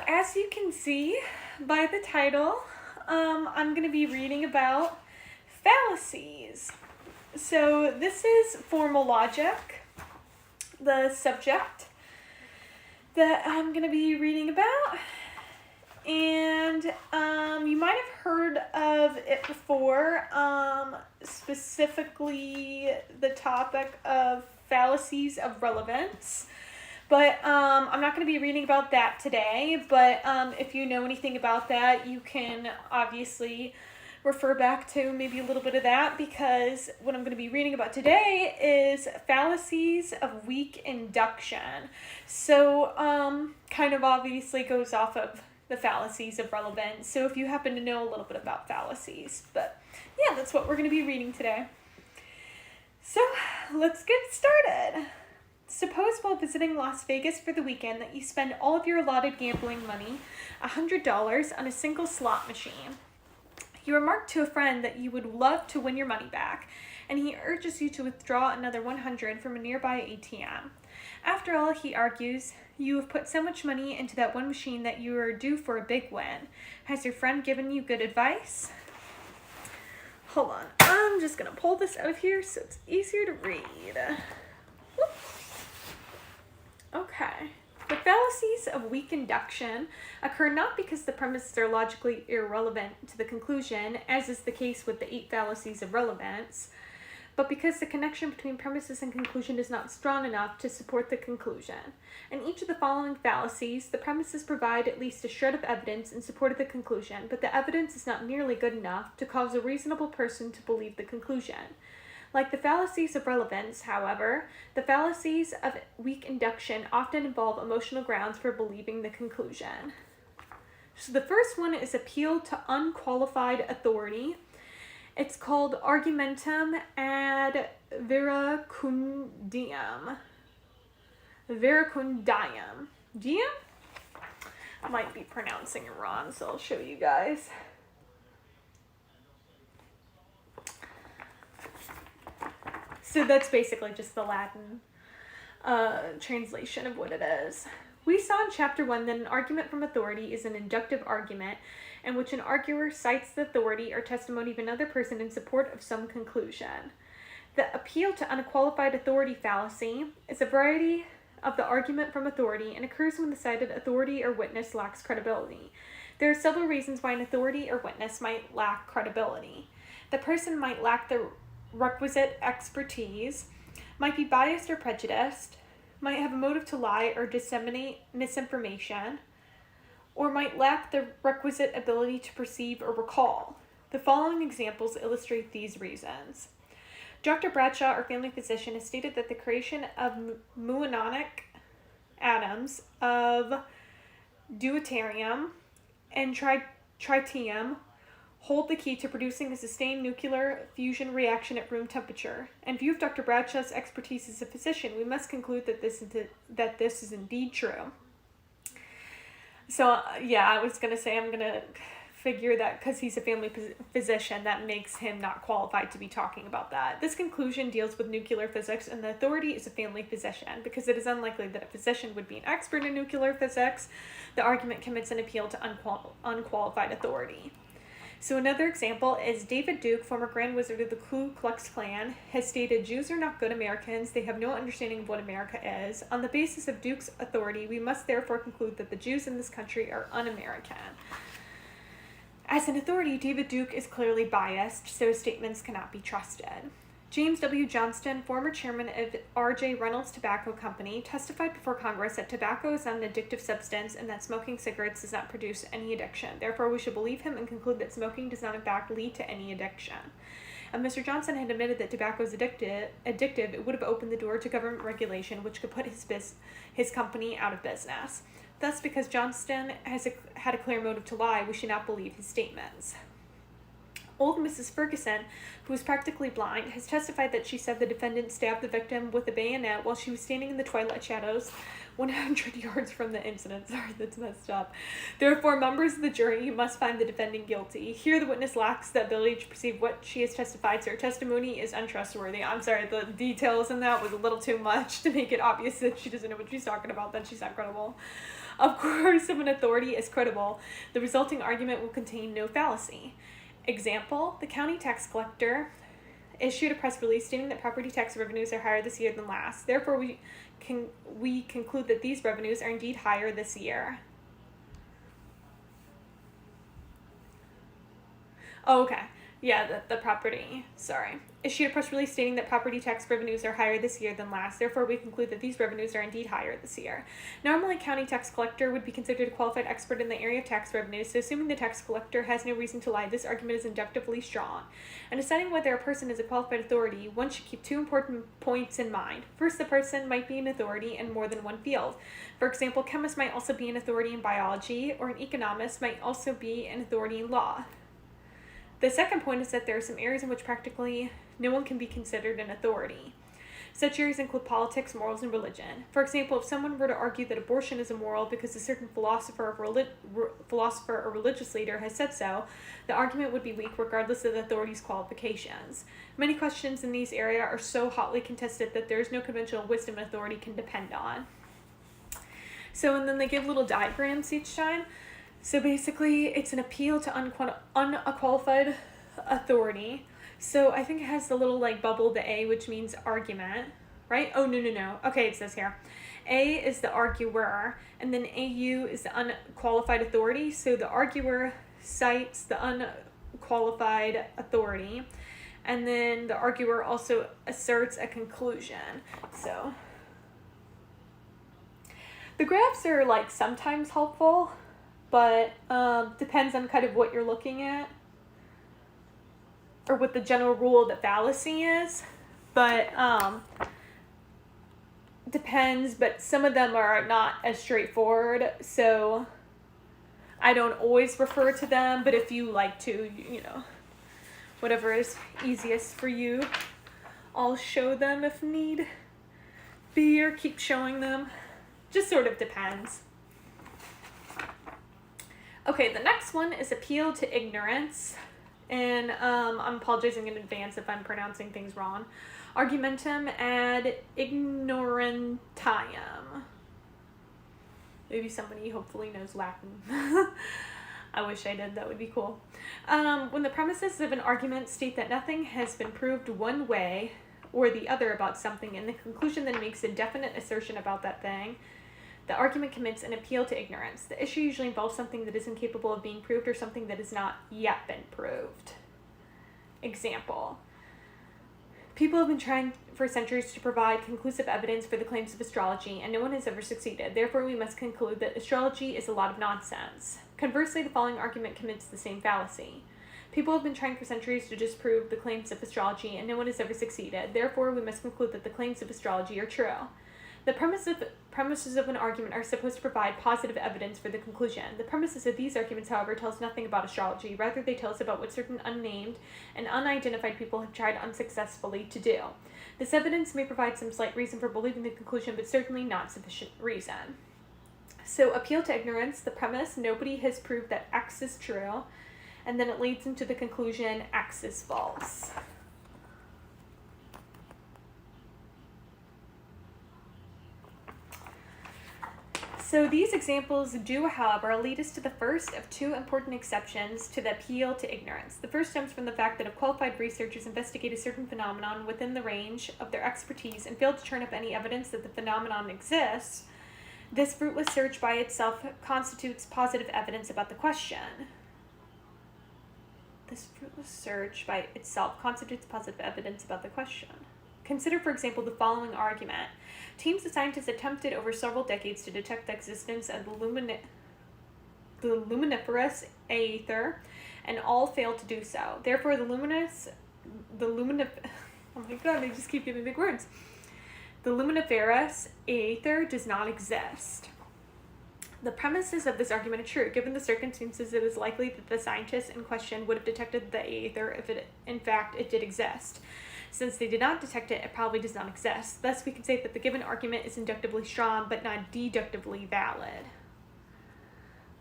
as you can see by the title, I'm going to be reading about fallacies. So this is formal logic, the subject that I'm going to be reading about. And you might have heard of it before, specifically the topic of fallacies of relevance. But I'm not going to be reading about that today, but if you know anything about that, you can obviously refer back to maybe a little bit of that, because what I'm going to be reading about today is fallacies of weak induction. So kind of obviously goes off of the fallacies of relevance, so if you happen to know a little bit about fallacies. But yeah, that's what we're going to be reading today. So let's get started. Suppose while visiting Las Vegas for the weekend that you spend all of your allotted gambling money, $100, on a single slot machine. You remark to a friend that you would love to win your money back, and he urges you to withdraw another $100 from a nearby ATM. After all, he argues, you have put so much money into that one machine that you are due for a big win. Has your friend given you good advice? Hold on, I'm just going to pull this out of here so it's easier to read. Okay. The fallacies of weak induction occur not because the premises are logically irrelevant to the conclusion, as is the case with the 8 fallacies of relevance, but because the connection between premises and conclusion is not strong enough to support the conclusion. In each of the following fallacies, the premises provide at least a shred of evidence in support of the conclusion, but the evidence is not nearly good enough to cause a reasonable person to believe the conclusion. Like the fallacies of relevance, however, the fallacies of weak induction often involve emotional grounds for believing the conclusion. So the first one is appeal to unqualified authority. It's called argumentum ad verecundiam. Verecundiam. Diam? I might be pronouncing it wrong, so I'll show you guys. So that's basically just the Latin translation of what it is. We saw in Chapter 1 that an argument from authority is an inductive argument in which an arguer cites the authority or testimony of another person in support of some conclusion. The appeal to unqualified authority fallacy is a variety of the argument from authority and occurs when the cited authority or witness lacks credibility. There are several reasons why an authority or witness might lack credibility. The person might lack the requisite expertise, might be biased or prejudiced, might have a motive to lie or disseminate misinformation, or might lack the requisite ability to perceive or recall. The following examples illustrate these reasons. Dr. Bradshaw, our family physician, has stated that the creation of muonic atoms of deuterium and tritium hold the key to producing a sustained nuclear fusion reaction at room temperature. In view of Dr. Bradshaw's expertise as a physician, we must conclude that this is indeed true. So, yeah, I was going to say I'm going to figure that because he's a family physician, that makes him not qualified to be talking about that. This conclusion deals with nuclear physics, and the authority is a family physician. Because it is unlikely that a physician would be an expert in nuclear physics, the argument commits an appeal to unqualified authority. So another example is David Duke, former Grand Wizard of the Ku Klux Klan, has stated, Jews are not good Americans. They have no understanding of what America is. On the basis of Duke's authority, we must therefore conclude that the Jews in this country are un-American. As an authority, David Duke is clearly biased, so his statements cannot be trusted. James W. Johnston, former chairman of R.J. Reynolds Tobacco Company, testified before Congress that tobacco is not an addictive substance and that smoking cigarettes does not produce any addiction. Therefore, we should believe him and conclude that smoking does not in fact lead to any addiction. If Mr. Johnson had admitted that tobacco is addictive, it would have opened the door to government regulation, which could put his company out of business. Thus, because Johnston had a clear motive to lie, we should not believe his statements. Old Mrs. Ferguson, who is practically blind, has testified that she said the defendant stabbed the victim with a bayonet while she was standing in the twilight shadows 100 yards from the incident. Sorry, that's messed up. Therefore, members of the jury must find the defendant guilty. Here, the witness lacks the ability to perceive what she has testified, so her testimony is untrustworthy. I'm sorry, the details in that was a little too much to make it obvious that she doesn't know what she's talking about, that she's not credible. Of course, if an authority is credible, the resulting argument will contain no fallacy. Example, the county tax collector issued a press release stating that property tax revenues are higher this year than last. Therefore, we conclude that these revenues are indeed higher this year. Oh, okay. Yeah, the property, sorry. Issued a press release stating that property tax revenues are higher this year than last. Therefore, we conclude that these revenues are indeed higher this year. Normally, a county tax collector would be considered a qualified expert in the area of tax revenues, so assuming the tax collector has no reason to lie, this argument is inductively strong. In deciding whether a person is a qualified authority, one should keep two important points in mind. First, the person might be an authority in more than one field. For example, chemists might also be an authority in biology, or an economist might also be an authority in law. The second point is that there are some areas in which practically no one can be considered an authority. Such areas include politics, morals, and religion. For example, if someone were to argue that abortion is immoral because a certain philosopher or religious leader has said so, the argument would be weak regardless of the authority's qualifications. Many questions in these areas are so hotly contested that there is no conventional wisdom an authority can depend on. So, and then they give little diagrams each time. So basically, it's an appeal to unqualified authority. So I think it has the little like bubble, the A, which means argument, right? Oh, no. Okay, it says here. A is the arguer, and then AU is the unqualified authority. So the arguer cites the unqualified authority, and then the arguer also asserts a conclusion. So the graphs are like sometimes helpful, but depends on kind of what you're looking at or what the general rule of the fallacy is, but depends, but some of them are not as straightforward, so I don't always refer to them, but if you like to, you know, whatever is easiest for you, I'll show them if need be, or keep showing them. Just sort of depends. Okay, the next one is appeal to ignorance, and I'm apologizing in advance if I'm pronouncing things wrong. Argumentum ad ignorantiam. Maybe somebody hopefully knows Latin. I wish I did, that would be cool. When the premises of an argument state that nothing has been proved one way or the other about something, and the conclusion then makes a definite assertion about that thing, the argument commits an appeal to ignorance. The issue usually involves something that is incapable of being proved or something that has not yet been proved. Example. People have been trying for centuries to provide conclusive evidence for the claims of astrology, and no one has ever succeeded. Therefore, we must conclude that astrology is a lot of nonsense. Conversely, the following argument commits the same fallacy. People have been trying for centuries to disprove the claims of astrology, and no one has ever succeeded. Therefore, we must conclude that the claims of astrology are true. The premises of an argument are supposed to provide positive evidence for the conclusion. The premises of these arguments, however, tell us nothing about astrology. Rather, they tell us about what certain unnamed and unidentified people have tried unsuccessfully to do. This evidence may provide some slight reason for believing the conclusion, but certainly not sufficient reason. So, appeal to ignorance, the premise, nobody has proved that X is true, and then it leads into the conclusion, X is false. So these examples do, however, lead us to the first of two important exceptions to the appeal to ignorance. The first stems from the fact that if qualified researchers investigate a certain phenomenon within the range of their expertise and fail to turn up any evidence that the phenomenon exists, this fruitless search by itself constitutes positive evidence about the question. This fruitless search by itself constitutes positive evidence about the question. Consider, for example, the following argument. Teams of scientists attempted over several decades to detect the existence of the luminiferous aether, and all failed to do so. Therefore, oh my god, I just keep giving big words. The luminiferous aether does not exist. The premises of this argument are true. Given the circumstances, it is likely that the scientists in question would have detected the aether if in fact it did exist. Since they did not detect it, it probably does not exist. Thus, we can say that the given argument is inductively strong, but not deductively valid.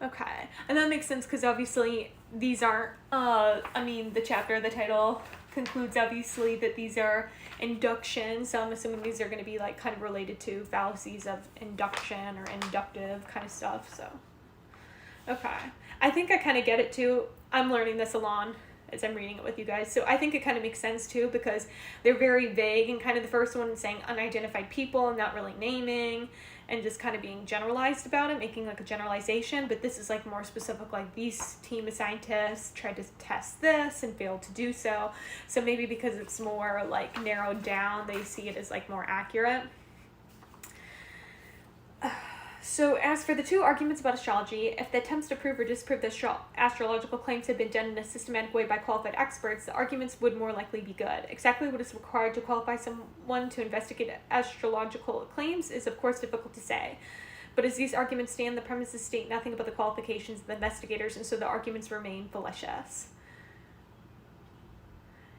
Okay, and that makes sense because obviously these aren't, the chapter, the title, concludes, obviously, that these are inductions, so I'm assuming these are going to be like kind of related to fallacies of induction or inductive kind of stuff. So, okay. I think I kind of get it too. I'm learning this along as I'm reading it with you guys. So I think it kind of makes sense too, because they're very vague, and kind of the first one is saying unidentified people and not really naming and just kind of being generalized about it, making like a generalization. But this is like more specific, like these team of scientists tried to test this and failed to do so. So maybe because it's more like narrowed down, they see it as like more accurate. So as for the two arguments about astrology, if the attempts to prove or disprove the astrological claims had been done in a systematic way by qualified experts, the arguments would more likely be good. Exactly what is required to qualify someone to investigate astrological claims is of course difficult to say. But as these arguments stand, the premises state nothing about the qualifications of the investigators, and so the arguments remain fallacious.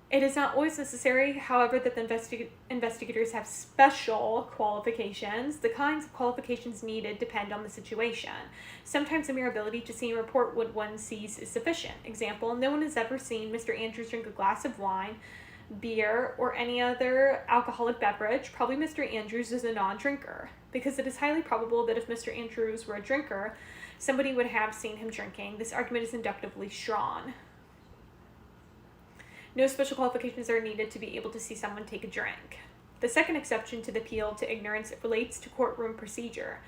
It is not always necessary, however, that the investigators have special qualifications. The kinds of qualifications needed depend on the situation. Sometimes the mere ability to see and report what one sees is sufficient. Example, no one has ever seen Mr. Andrews drink a glass of wine, beer, or any other alcoholic beverage. Probably Mr. Andrews is a non-drinker, because it is highly probable that if Mr. Andrews were a drinker, somebody would have seen him drinking. This argument is inductively strong. No special qualifications are needed to be able to see someone take a drink. The second exception to the appeal to ignorance relates to courtroom procedure.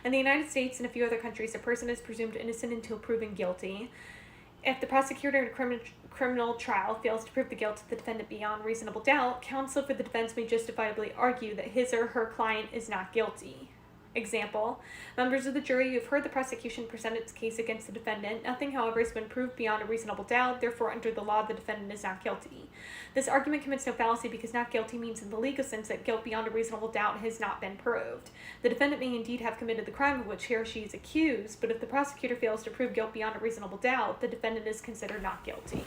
In the United States and a few other countries, a person is presumed innocent until proven guilty. If the prosecutor in a criminal trial fails to prove the guilt of the defendant beyond reasonable doubt, counsel for the defense may justifiably argue that his or her client is not guilty. Example, members of the jury who have heard the prosecution present its case against the defendant. Nothing, however, has been proved beyond a reasonable doubt. Therefore, under the law, the defendant is not guilty. This argument commits no fallacy, because not guilty means in the legal sense that guilt beyond a reasonable doubt has not been proved. The defendant may indeed have committed the crime of which he or she is accused, but if the prosecutor fails to prove guilt beyond a reasonable doubt, the defendant is considered not guilty.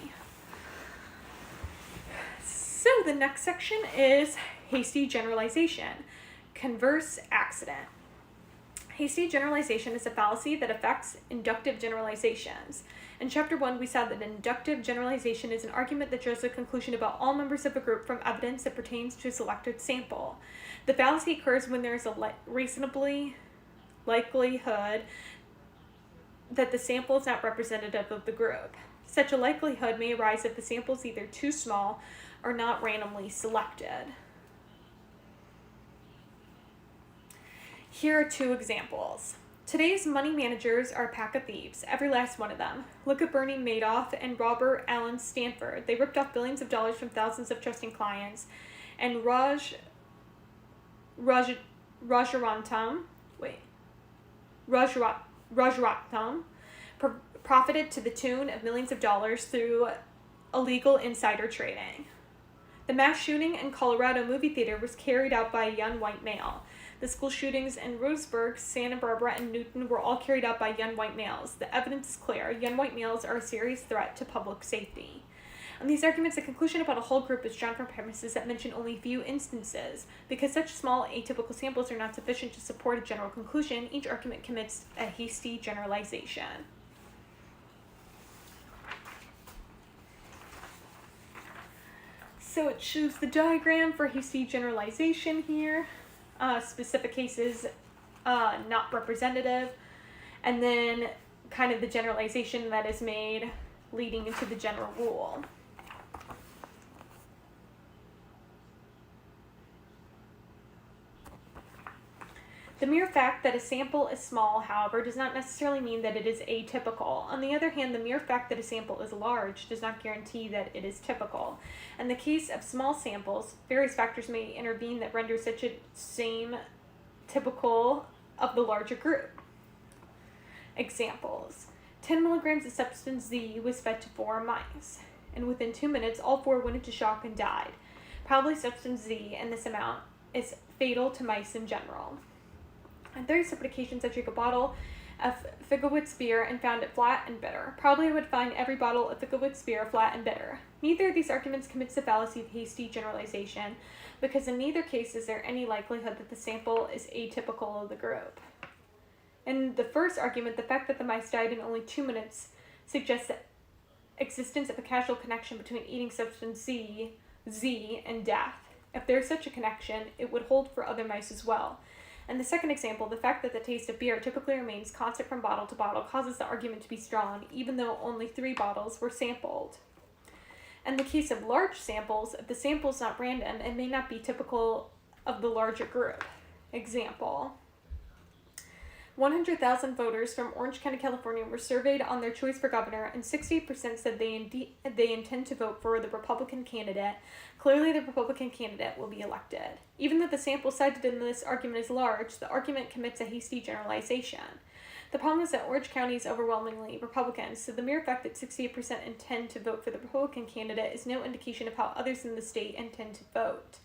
So the next section is hasty generalization. Converse accident. Hasty generalization is a fallacy that affects inductive generalizations. In Chapter 1, we saw that inductive generalization is an argument that draws a conclusion about all members of a group from evidence that pertains to a selected sample. The fallacy occurs when there is a reasonably likelihood that the sample is not representative of the group. Such a likelihood may arise if the sample is either too small or not randomly selected. Here are two examples. Today's money managers are a pack of thieves, every last one of them. Look at Bernie Madoff and Robert Allen Stanford. They ripped off billions of dollars from thousands of trusting clients, and Rajaratnam profited to the tune of millions of dollars through illegal insider trading. The mass shooting in Colorado movie theater was carried out by a young white male. The school shootings in Roseburg, Santa Barbara, and Newton were all carried out by young white males. The evidence is clear. Young white males are a serious threat to public safety. On these arguments, a conclusion about a whole group is drawn from premises that mention only few instances. Because such small atypical samples are not sufficient to support a general conclusion, each argument commits a hasty generalization. So it shows the diagram for hasty generalization here. Specific cases not representative, and then kind of the generalization that is made leading into the general rule. The mere fact that a sample is small, however, does not necessarily mean that it is atypical. On the other hand, the mere fact that a sample is large does not guarantee that it is typical. In the case of small samples, various factors may intervene that render such a same typical of the larger group. Examples. 10 milligrams of substance Z was fed to 4 mice, and within 2 minutes, all 4 went into shock and died. Probably substance Z in this amount is fatal to mice in general. On 30 separate occasions, I drank a bottle of Figowitz beer and found it flat and bitter. Probably I would find every bottle of Figowitz beer flat and bitter. Neither of these arguments commits the fallacy of hasty generalization, because in neither case is there any likelihood that the sample is atypical of the group. In the first argument, the fact that the mice died in only 2 minutes suggests that existence of a causal connection between eating substance Z, and death. If there is such a connection, it would hold for other mice as well. In the second example, the fact that the taste of beer typically remains constant from bottle to bottle causes the argument to be strong, even though only 3 bottles were sampled. In the case of large samples, if the sample is not random, it may not be typical of the larger group. Example: 100,000 voters from Orange County, California were surveyed on their choice for governor, and 68% said they intend to vote for the Republican candidate. Clearly, the Republican candidate will be elected. Even though the sample cited in this argument is large, the argument commits a hasty generalization. The problem is that Orange County is overwhelmingly Republican, so the mere fact that 68% intend to vote for the Republican candidate is no indication of how others in the state intend to vote.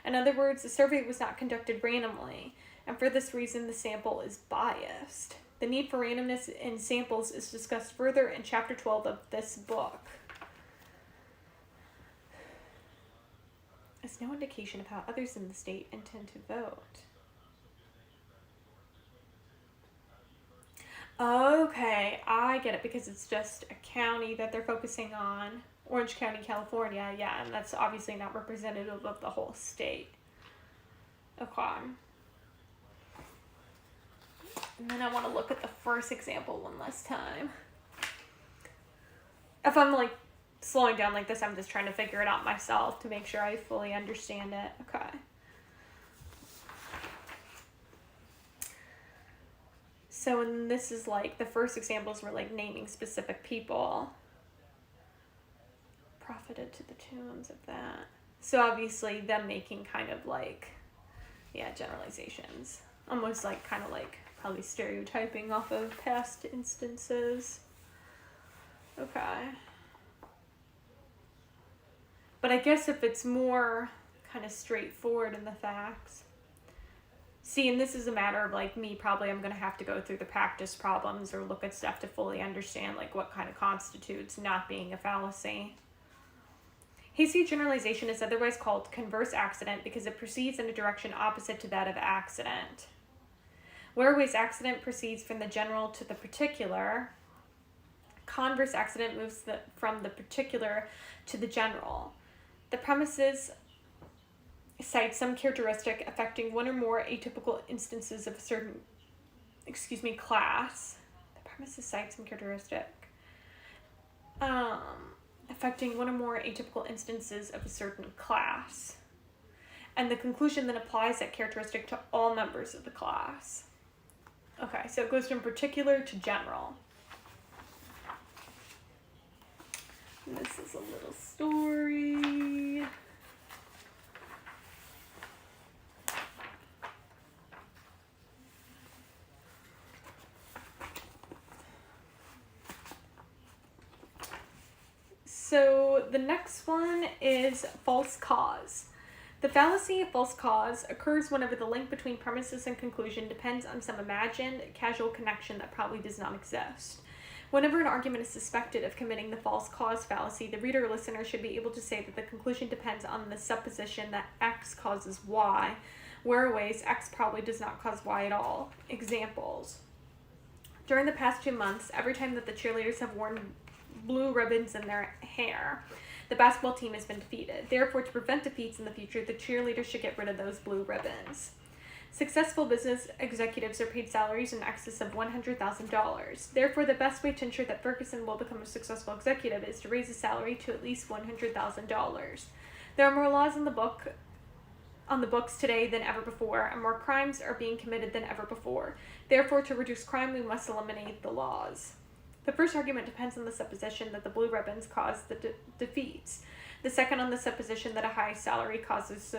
In other words, the survey was not conducted randomly, and for this reason, the sample is biased. The need for randomness in samples is discussed further in Chapter 12 of this book. There's no indication of how others in the state intend to vote. Okay, I get it, because it's just a county that they're focusing on. Orange County, California, yeah, and that's obviously not representative of the whole state. Okay. And then I want to look at the first example one last time. If I'm like slowing down like this, I'm just trying to figure it out myself to make sure I fully understand it. Okay. So, and this is like, the first examples were like naming specific people. Profited to the tunes of that. So obviously them making kind of like, yeah, generalizations. Almost like, kind of like, probably stereotyping off of past instances. Okay. But I guess if it's more kind of straightforward in the facts. See, and this is a matter of like me, probably I'm going to have to go through the practice problems or look at stuff to fully understand like what kind of constitutes not being a fallacy. Hasty generalization is otherwise called converse accident because it proceeds in a direction opposite to that of accident. Whereas accident proceeds from the general to the particular, converse accident moves from the particular to the general. The premises cite some characteristic affecting one or more atypical instances of a certain, class. The premises cite some characteristic affecting one or more atypical instances of a certain class. And the conclusion then applies that characteristic to all members of the class. Okay, so it goes from particular to general. And this is a little story. So the next one is false cause. The fallacy of false cause occurs whenever the link between premises and conclusion depends on some imagined causal connection that probably does not exist. Whenever an argument is suspected of committing the false cause fallacy, the reader or listener should be able to say that the conclusion depends on the supposition that X causes Y, whereas X probably does not cause Y at all. Examples. During the past 2 months, every time that the cheerleaders have worn blue ribbons in their hair, the basketball team has been defeated. Therefore, to prevent defeats in the future, the cheerleaders should get rid of those blue ribbons. Successful business executives are paid salaries in excess of $100,000. Therefore, the best way to ensure that Ferguson will become a successful executive is to raise his salary to at least $100,000. There are more laws on the books today than ever before, and more crimes are being committed than ever before. Therefore, to reduce crime, we must eliminate the laws. The first argument depends on the supposition that the blue ribbons cause the defeats. The second on the supposition that a high salary causes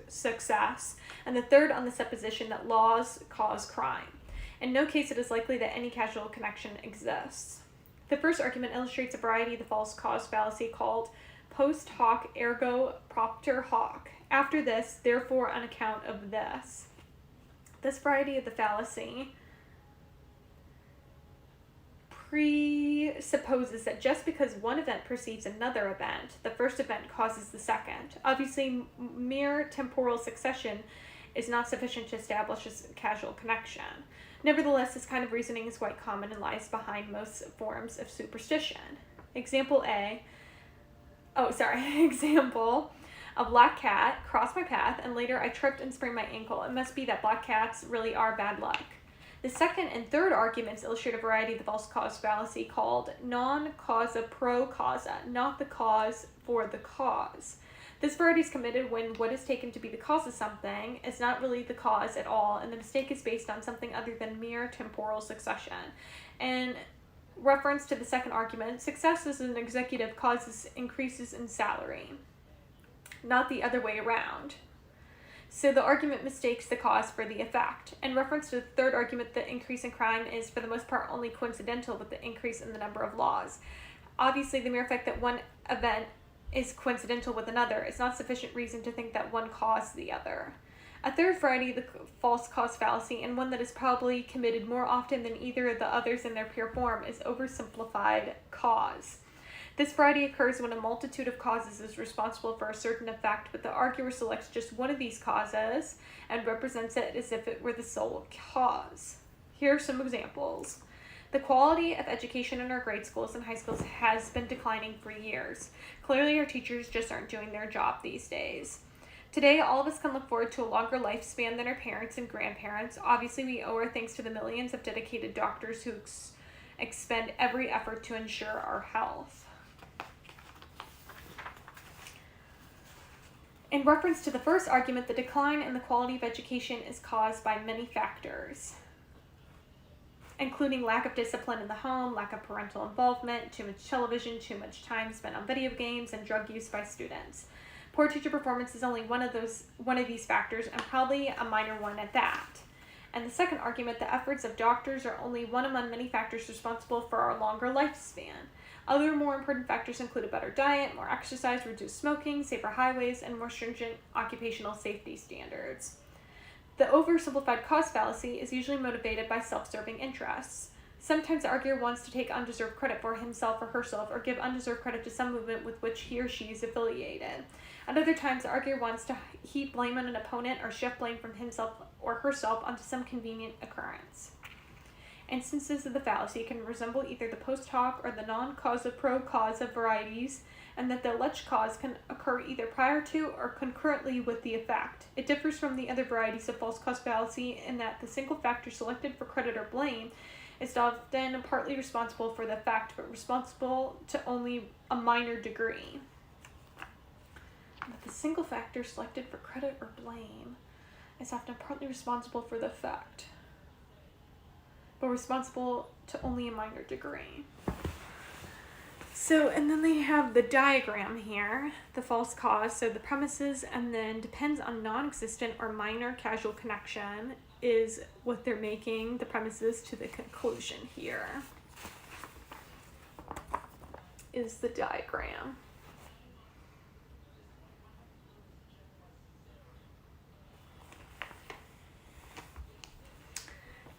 success. And the third on the supposition that laws cause crime. In no case it is likely that any causal connection exists. The first argument illustrates a variety of the false cause fallacy called post hoc ergo propter hoc. After this, therefore on account of this. This variety of the fallacy presupposes that just because one event precedes another event, the first event causes the second. Obviously, mere temporal succession is not sufficient to establish a causal connection. Nevertheless, this kind of reasoning is quite common and lies behind most forms of superstition. Example, a black cat crossed my path and later I tripped and sprained my ankle. It must be that black cats really are bad luck. The second and third arguments illustrate a variety of the false cause fallacy called non causa pro causa, not the cause for the cause. This variety is committed when what is taken to be the cause of something is not really the cause at all, and the mistake is based on something other than mere temporal succession. In reference to the second argument, success as an executive causes increases in salary, not the other way around. So the argument mistakes the cause for the effect. In reference to the third argument, the increase in crime is for the most part only coincidental with the increase in the number of laws. Obviously, the mere fact that one event is coincidental with another is not sufficient reason to think that one caused the other. A third variety of the false cause fallacy, and one that is probably committed more often than either of the others in their pure form, is oversimplified cause. This variety occurs when a multitude of causes is responsible for a certain effect, but the arguer selects just one of these causes and represents it as if it were the sole cause. Here are some examples. The quality of education in our grade schools and high schools has been declining for years. Clearly, our teachers just aren't doing their job these days. Today, all of us can look forward to a longer lifespan than our parents and grandparents. Obviously, we owe our thanks to the millions of dedicated doctors who expend every effort to ensure our health. In reference to the first argument, the decline in the quality of education is caused by many factors, including lack of discipline in the home, lack of parental involvement, too much television, too much time spent on video games, and drug use by students. Poor teacher performance is only one of these factors, and probably a minor one at that. And the second argument, the efforts of doctors are only one among many factors responsible for our longer lifespan. Other more important factors include a better diet, more exercise, reduced smoking, safer highways, and more stringent occupational safety standards. The oversimplified cause fallacy is usually motivated by self-serving interests. Sometimes the arguer wants to take undeserved credit for himself or herself, or give undeserved credit to some movement with which he or she is affiliated. At other times, the arguer wants to heap blame on an opponent or shift blame from himself or herself onto some convenient occurrence. Instances of the fallacy can resemble either the post hoc or the non-causa pro causa varieties, and that the alleged cause can occur either prior to or concurrently with the effect. It differs from the other varieties of false cause fallacy in that the single factor selected for credit or blame is often partly responsible for the effect, but responsible to only a minor degree. That the single factor selected for credit or blame is often partly responsible for the effect, but responsible to only a minor degree. So, and then they have the diagram here, the false cause. So the premises and then depends on non-existent or minor causal connection is what they're making the premises to the conclusion here, is the diagram.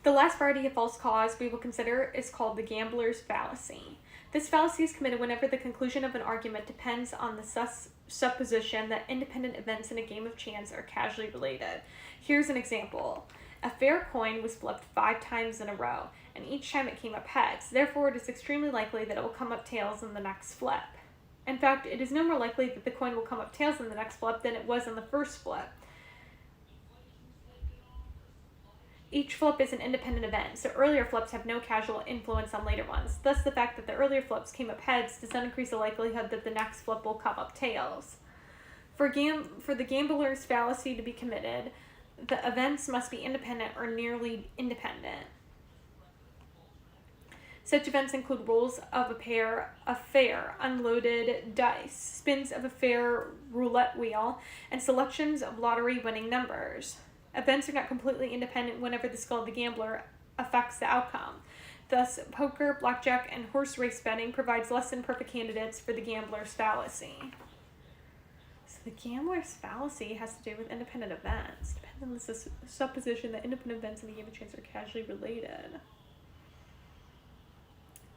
The last variety of false cause we will consider is called the gambler's fallacy. This fallacy is committed whenever the conclusion of an argument depends on the supposition that independent events in a game of chance are causally related. Here's an example. A fair coin was flipped 5 times in a row, and each time it came up heads. Therefore, it is extremely likely that it will come up tails in the next flip. In fact, it is no more likely that the coin will come up tails in the next flip than it was in the first flip. Each flip is an independent event, so earlier flips have no causal influence on later ones. Thus, the fact that the earlier flips came up heads does not increase the likelihood that the next flip will come up tails. For the gambler's fallacy to be committed, the events must be independent or nearly independent. Such events include rolls of a fair unloaded dice, spins of a fair roulette wheel, and selections of lottery-winning numbers. Events are not completely independent whenever the skill of the gambler affects the outcome. Thus, poker, blackjack, and horse race betting provides less than perfect candidates for the gambler's fallacy. So the gambler's fallacy has to do with independent events. Depends on the supposition that independent events in the game of chance are causally related.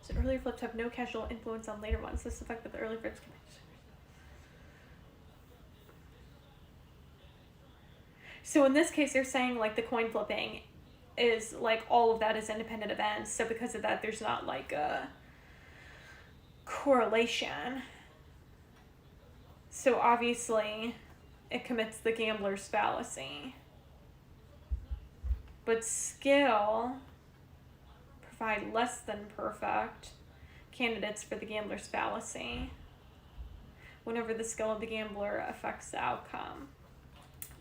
So earlier flips have no causal influence on later ones. This is the fact that the earlier flips can be. So in this case, they're saying like the coin flipping is like all of that is independent events. So because of that, there's not like a correlation. So obviously, it commits the gambler's fallacy. But skill provide less than perfect candidates for the gambler's fallacy whenever the skill of the gambler affects the outcome.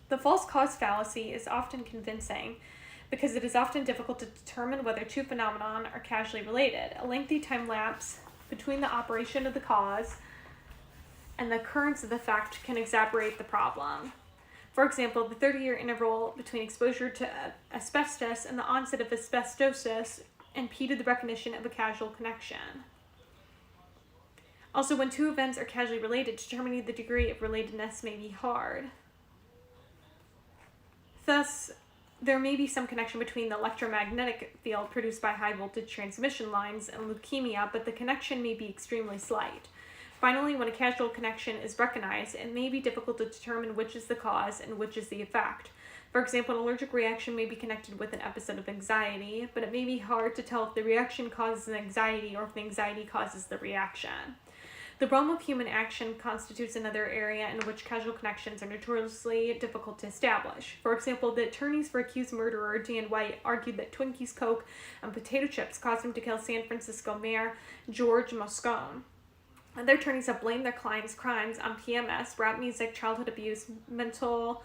The false cause fallacy is often convincing because it is often difficult to determine whether two phenomena are causally related. A lengthy time lapse between the operation of the cause and the occurrence of the fact can exacerbate the problem. For example, the 30-year interval between exposure to asbestos and the onset of asbestosis impeded the recognition of a causal connection. Also, when two events are causally related, determining the degree of relatedness may be hard. Thus, there may be some connection between the electromagnetic field produced by high-voltage transmission lines and leukemia, but the connection may be extremely slight. Finally, when a causal connection is recognized, it may be difficult to determine which is the cause and which is the effect. For example, an allergic reaction may be connected with an episode of anxiety, but it may be hard to tell if the reaction causes an anxiety or if the anxiety causes the reaction. The realm of human action constitutes another area in which causal connections are notoriously difficult to establish. For example, the attorneys for accused murderer Dan White argued that Twinkies, Coke, and potato chips caused him to kill San Francisco Mayor George Moscone. Other attorneys have blamed their clients' crimes on PMS, rap music, childhood abuse, mental...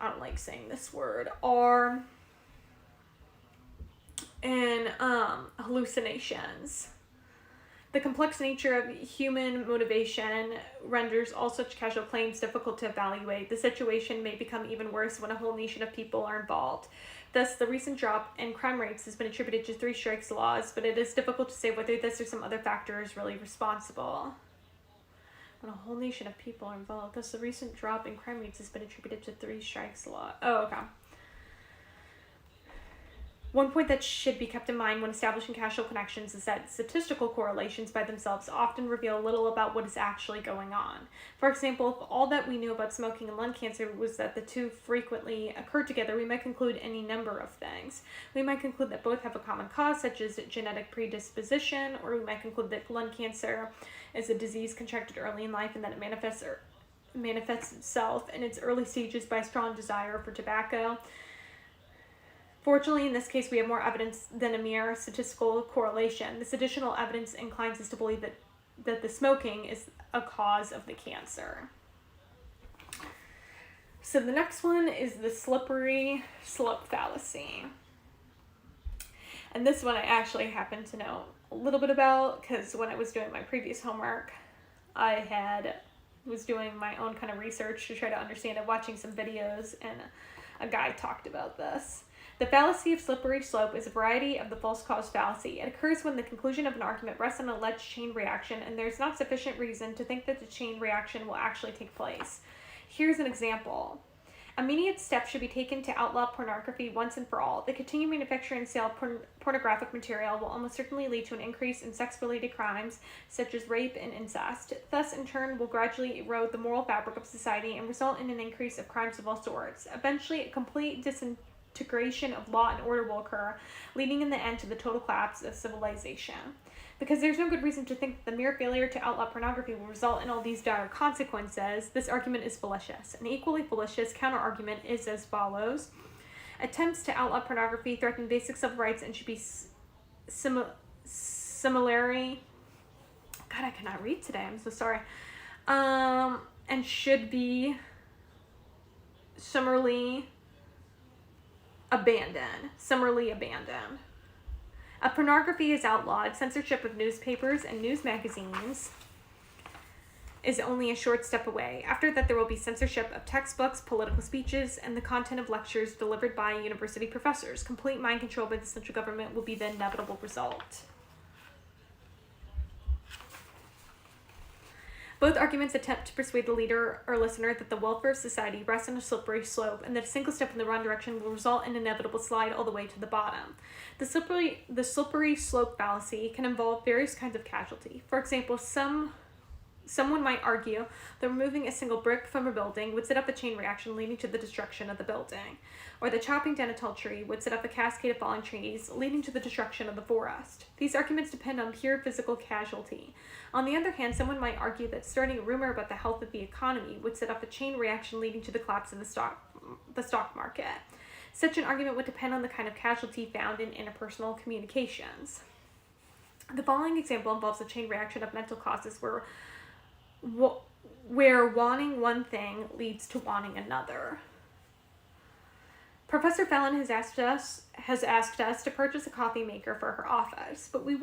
I don't like saying this word. And hallucinations. The complex nature of human motivation renders all such causal claims difficult to evaluate. The situation may become even worse when a whole nation of people are involved. Thus, the recent drop in crime rates has been attributed to three strikes laws, but it is difficult to say whether this or some other factor is really responsible. When a whole nation of people are involved. Thus, the recent drop in crime rates has been attributed to three strikes law. Oh, okay. One point that should be kept in mind when establishing causal connections is that statistical correlations by themselves often reveal little about what is actually going on. For example, if all that we knew about smoking and lung cancer was that the two frequently occurred together, we might conclude any number of things. We might conclude that both have a common cause, such as genetic predisposition, or we might conclude that lung cancer is a disease contracted early in life and that it manifests itself in its early stages by a strong desire for tobacco. Fortunately, in this case, we have more evidence than a mere statistical correlation. This additional evidence inclines us to believe that the smoking is a cause of the cancer. So the next one is the slippery slope fallacy. And this one I actually happen to know a little bit about because when I was doing my previous homework, I was doing my own kind of research to try to understand it, watching some videos, and a guy talked about this. The fallacy of slippery slope is a variety of the false cause fallacy. It occurs when the conclusion of an argument rests on an alleged chain reaction and there's not sufficient reason to think that the chain reaction will actually take place. Here's an example. Immediate steps should be taken to outlaw pornography once and for all. The continued manufacture and sale of pornographic material will almost certainly lead to an increase in sex-related crimes such as rape and incest. Thus, in turn, will gradually erode the moral fabric of society and result in an increase of crimes of all sorts. Eventually, a complete disintegration of law and order will occur, leading in the end to the total collapse of civilization. Because there's no good reason to think that the mere failure to outlaw pornography will result in all these dire consequences, this argument is fallacious. An equally fallacious counter-argument is as follows. Attempts to outlaw pornography threaten basic civil rights and should be similarly... God, I cannot read today. I'm so sorry. And should be summarily abandoned. If pornography is outlawed, censorship of newspapers and news magazines is only a short step away. After that, there will be censorship of textbooks, political speeches, and the content of lectures delivered by university professors. Complete mind control by the central government will be the inevitable result. Both arguments attempt to persuade the reader or listener that the welfare of society rests on a slippery slope and that a single step in the wrong direction will result in an inevitable slide all the way to the bottom. The slippery slope fallacy can involve various kinds of casualty. For example, some Someone might argue that removing a single brick from a building would set up a chain reaction leading to the destruction of the building, or that chopping down a tall tree would set up a cascade of falling trees leading to the destruction of the forest. These arguments depend on pure physical causality. On the other hand, someone might argue that starting a rumor about the health of the economy would set up a chain reaction leading to the collapse of the stock market. Such an argument would depend on the kind of causality found in interpersonal communications. The following example involves a chain reaction of mental causes where wanting one thing leads to wanting another. Professor Fallon has asked us to purchase a coffee maker for her office, but we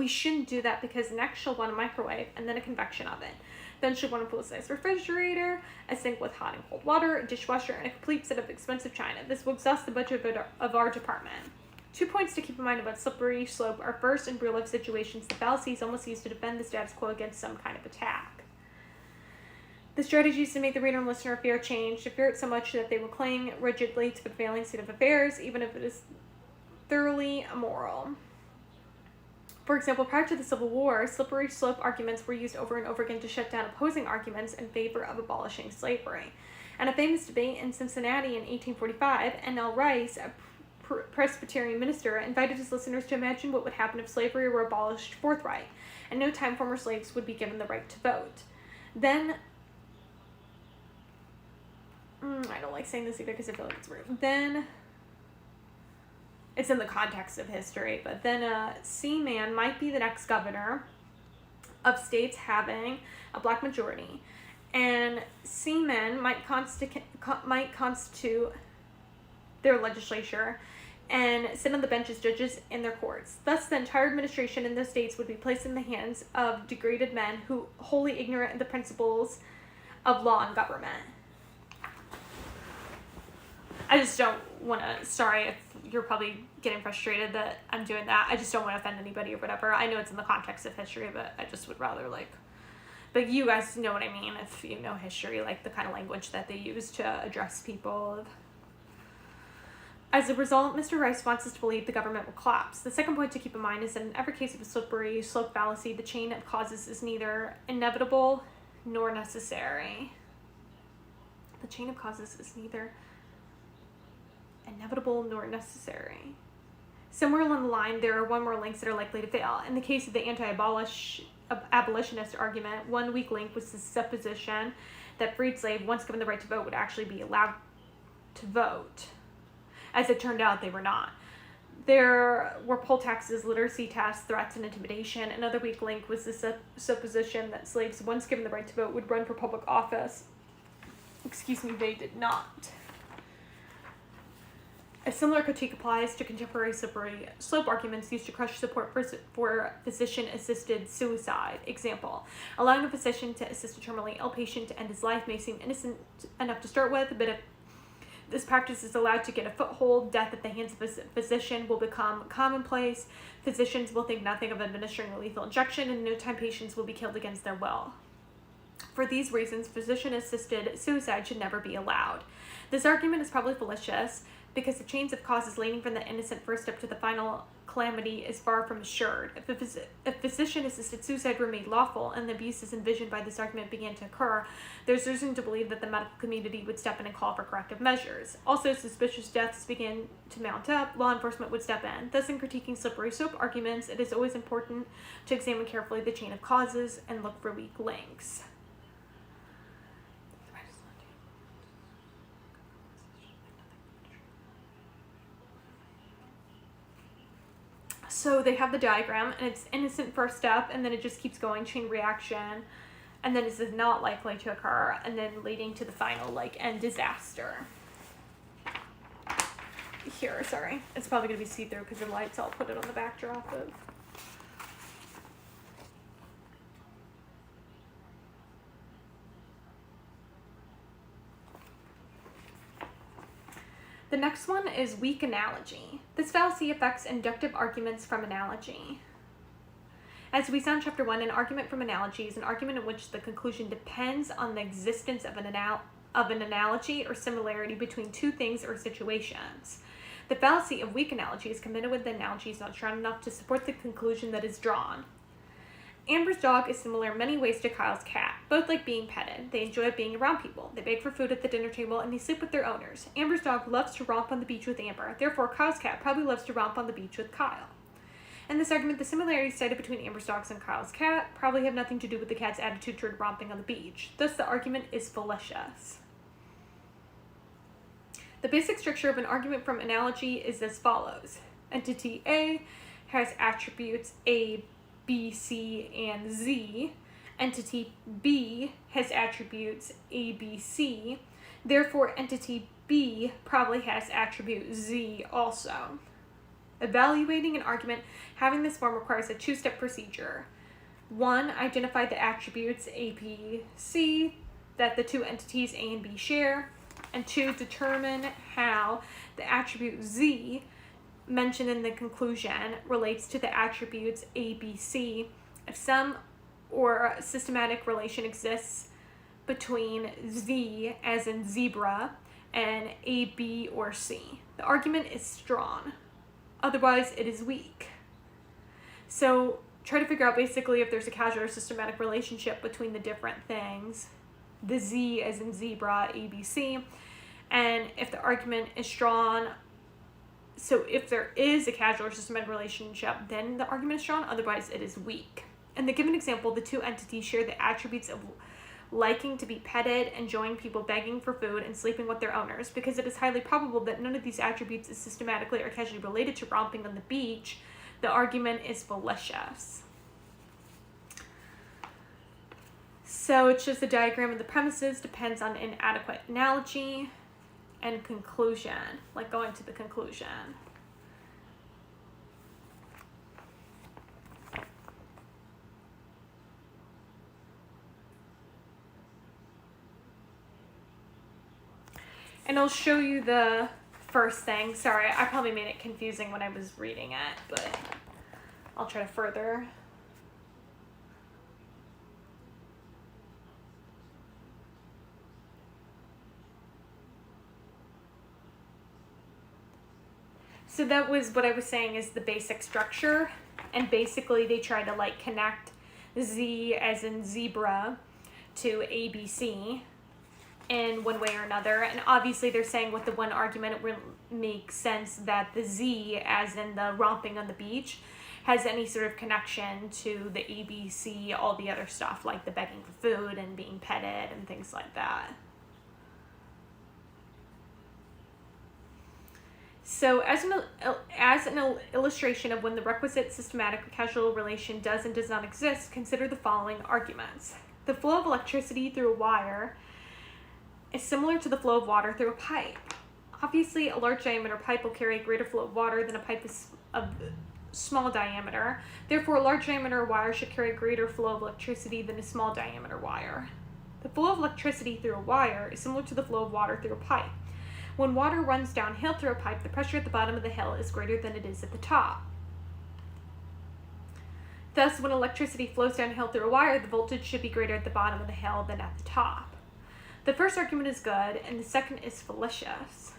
shouldn't do that because next she'll want a microwave and then a convection oven. Then she'll want a full-size refrigerator, a sink with hot and cold water, a dishwasher, and a complete set of expensive china. This will exhaust the budget of our department. 2 points to keep in mind about slippery slope are: first, in real-life situations, the fallacy is almost used to defend the status quo against some kind of attack. The strategy is to make the reader and listener fear change, to fear it so much that they will cling rigidly to the prevailing state of affairs, even if it is thoroughly immoral. For example, prior to the Civil War, slippery slope arguments were used over and over again to shut down opposing arguments in favor of abolishing slavery. In a famous debate in Cincinnati in 1845, N.L. Rice, a Presbyterian minister, invited his listeners to imagine what would happen if slavery were abolished forthright. In no time, former slaves would be given the right to vote. Then, I don't like saying this either because I feel like it's rude. Then, it's in the context of history, but then a C-man might be the next governor of states having a black majority, and C-men might constitute their legislature and sit on the bench as judges in their courts. Thus, the entire administration in those states would be placed in the hands of degraded men who wholly ignorant of the principles of law and government. I just don't want to, sorry if you're probably getting frustrated that I'm doing that. I just don't want to offend anybody or whatever. I know it's in the context of history, but I just would rather but you guys know what I mean if you know history, the kind of language that they use to address people. As a result, Mr. Rice wants us to believe the government will collapse. The second point to keep in mind is that in every case of a slippery slope fallacy, the chain of causes is neither inevitable nor necessary. The chain of causes is neither inevitable nor necessary. Somewhere along the line, there are one more links that are likely to fail. In the case of the anti-abolitionist argument, one weak link was the supposition that freed slaves, once given the right to vote, would actually be allowed to vote. As it turned out, they were not. There were poll taxes, literacy tests, threats, and intimidation. Another weak link was the supposition that slaves, once given the right to vote, would run for public office. They did not. A similar critique applies to contemporary slippery slope arguments used to crush support for physician-assisted suicide. Example, allowing a physician to assist a terminally ill patient to end his life may seem innocent enough to start with, but if this practice is allowed to get a foothold, death at the hands of a physician will become commonplace. Physicians will think nothing of administering a lethal injection, and in no time patients will be killed against their will. For these reasons, physician-assisted suicide should never be allowed. This argument is probably fallacious because the chains of causes leading from the innocent first step to the final calamity is far from assured. If physician-assisted suicide were made lawful and the abuses envisioned by this argument began to occur, there's reason to believe that the medical community would step in and call for corrective measures. Also, if suspicious deaths began to mount up, law enforcement would step in. Thus, in critiquing slippery slope arguments, it is always important to examine carefully the chain of causes and look for weak links. So they have the diagram, and it's innocent first step, and then it just keeps going, chain reaction, and then this is not likely to occur, and then leading to the final, end disaster. Here, sorry. It's probably going to be see-through because of lights, so I'll put it on the backdrop of... The next one is weak analogy. This fallacy affects inductive arguments from analogy. As we saw in Chapter 1, an argument from analogy is an argument in which the conclusion depends on the existence of an analogy or similarity between two things or situations. The fallacy of weak analogy is committed when the analogy is not strong enough to support the conclusion that is drawn. Amber's dog is similar in many ways to Kyle's cat. Both like being petted. They enjoy being around people. They beg for food at the dinner table, and they sleep with their owners. Amber's dog loves to romp on the beach with Amber. Therefore, Kyle's cat probably loves to romp on the beach with Kyle. In this argument, the similarities cited between Amber's dogs and Kyle's cat probably have nothing to do with the cat's attitude toward romping on the beach. Thus, the argument is fallacious. The basic structure of an argument from analogy is as follows. Entity A has attributes A, B, C, and Z. Entity B has attributes A, B, C. Therefore, entity B probably has attribute Z also. Evaluating an argument having this form requires a two-step procedure. 1. Identify the attributes A, B, C that the two entities A and B share. And 2. Determine how the attribute Z mentioned in the conclusion relates to the attributes A, B, C if some or systematic relation exists between Z, as in zebra, and A, B, or C. The argument is strong. Otherwise, it is weak. So try to figure out basically if there's a causal or systematic relationship between the different things. The Z as in zebra, A, B, C. And if the argument is strong, so if there is a causal or systematic relationship, then the argument is strong. Otherwise, it is weak. In the given example, the two entities share the attributes of liking to be petted, enjoying people begging for food, and sleeping with their owners. Because it is highly probable that none of these attributes is systematically or causally related to romping on the beach, the argument is fallacious. So it's just a diagram of the premises, depends on inadequate analogy, and conclusion, like going to the conclusion. And I'll show you the first thing. Sorry, I probably made it confusing when I was reading it, but I'll try to further. So that was what I was saying is the basic structure. And basically they try to like connect Z as in zebra to ABC in one way or another. And obviously they're saying with the one argument it will make sense that the Z as in the romping on the beach has any sort of connection to the ABC, all the other stuff like the begging for food and being petted and things like that. So as an illustration of when the requisite systematic or causal relation does and does not exist, consider the following arguments. The flow of electricity through a wire is similar to the flow of water through a pipe. Obviously, a large diameter pipe will carry a greater flow of water than a pipe of small diameter. Therefore, a large diameter wire should carry a greater flow of electricity than a small diameter wire. The flow of electricity through a wire is similar to the flow of water through a pipe. When water runs downhill through a pipe, the pressure at the bottom of the hill is greater than it is at the top. Thus, when electricity flows downhill through a wire, the voltage should be greater at the bottom of the hill than at the top. The first argument is good, and the second is fallacious.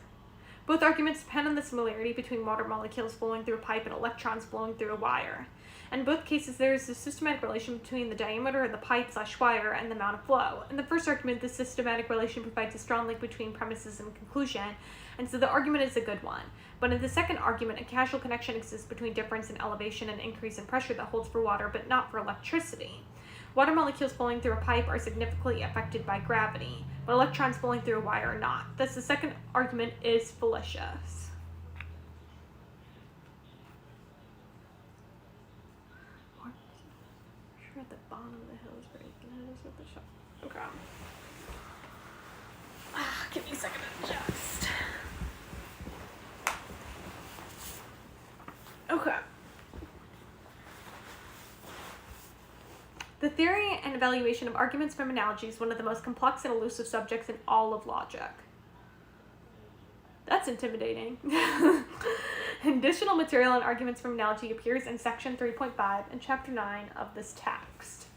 Both arguments depend on the similarity between water molecules flowing through a pipe and electrons flowing through a wire. In both cases, there is a systematic relation between the diameter of the pipe/wire and the amount of flow. In the first argument, the systematic relation provides a strong link between premises and conclusion, and so the argument is a good one. But in the second argument, a causal connection exists between difference in elevation and increase in pressure that holds for water, but not for electricity. Water molecules flowing through a pipe are significantly affected by gravity, but electrons flowing through a wire are not. Thus, the second argument is fallacious. At the bottom of the hill is greater than it is at the top. Okay. Give me a second to adjust. Okay. The theory and evaluation of arguments from analogy is one of the most complex and elusive subjects in all of logic. That's intimidating. Additional material on arguments from analogy appears in section 3.5 and chapter 9 of this text.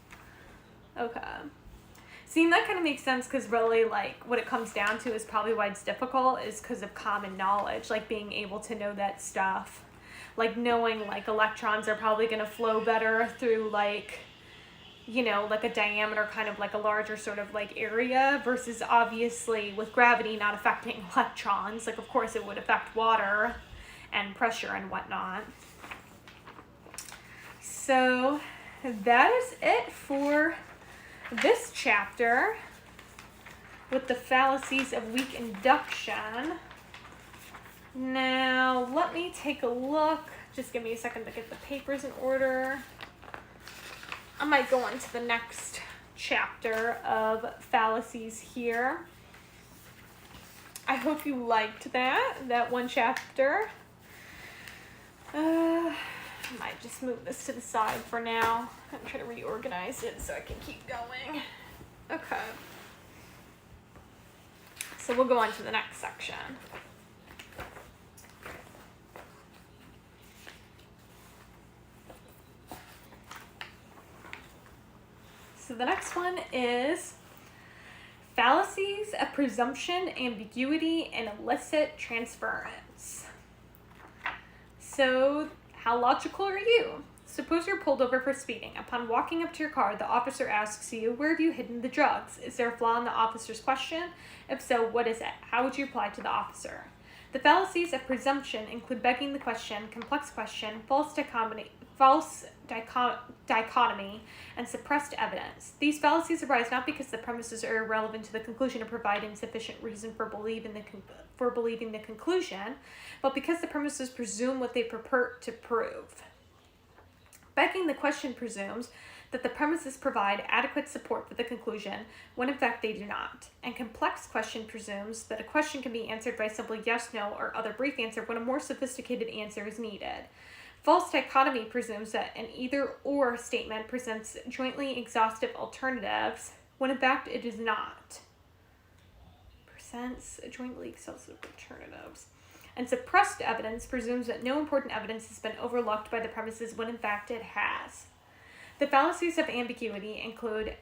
Okay. See, that kind of makes sense because really, like, what it comes down to is probably why it's difficult is because of common knowledge, like being able to know that stuff. Like knowing, like, electrons are probably going to flow better through, like, like a diameter, kind of like a larger sort of like area, versus obviously with gravity not affecting electrons. Like, of course it would affect water and pressure and whatnot. So that is it for this chapter with the fallacies of weak induction. Now, let me take a look. Just give me a second to get the papers in order. I might go on to the next chapter of fallacies here. I hope you liked that one chapter. I might just move this to the side for now and try to reorganize it so I can keep going. Okay. So we'll go on to the next section. So the next one is Fallacies of Presumption, Ambiguity, and Illicit Transference. So, how logical are you? Suppose you're pulled over for speeding. Upon walking up to your car, the officer asks you, where have you hidden the drugs? Is there a flaw in the officer's question? If so, what is it? How would you reply to the officer? The fallacies of presumption include begging the question, complex question, false dichotomy, and suppressed evidence. These fallacies arise not because the premises are irrelevant to the conclusion or provide insufficient reason for believing the conclusion, but because the premises presume what they purport to prove. Begging the question presumes that the premises provide adequate support for the conclusion, when in fact they do not. And complex question presumes that a question can be answered by simply yes, no, or other brief answer when a more sophisticated answer is needed. False dichotomy presumes that an either-or statement presents jointly exhaustive alternatives, when in fact it is not. Presents jointly exhaustive alternatives. And suppressed evidence presumes that no important evidence has been overlooked by the premises when in fact it has. The fallacies of ambiguity include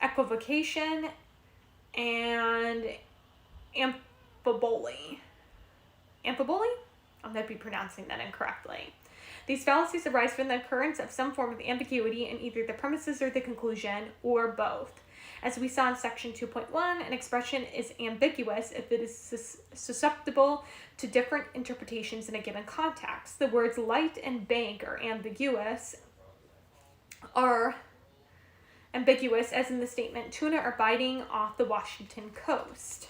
equivocation and amphiboly. Amphiboly? I might be pronouncing that incorrectly. These fallacies arise from the occurrence of some form of ambiguity in either the premises or the conclusion, or both. As we saw in section 2.1, an expression is ambiguous if it is susceptible to different interpretations in a given context. The words light and bank are ambiguous as in the statement, tuna are biting off the Washington coast.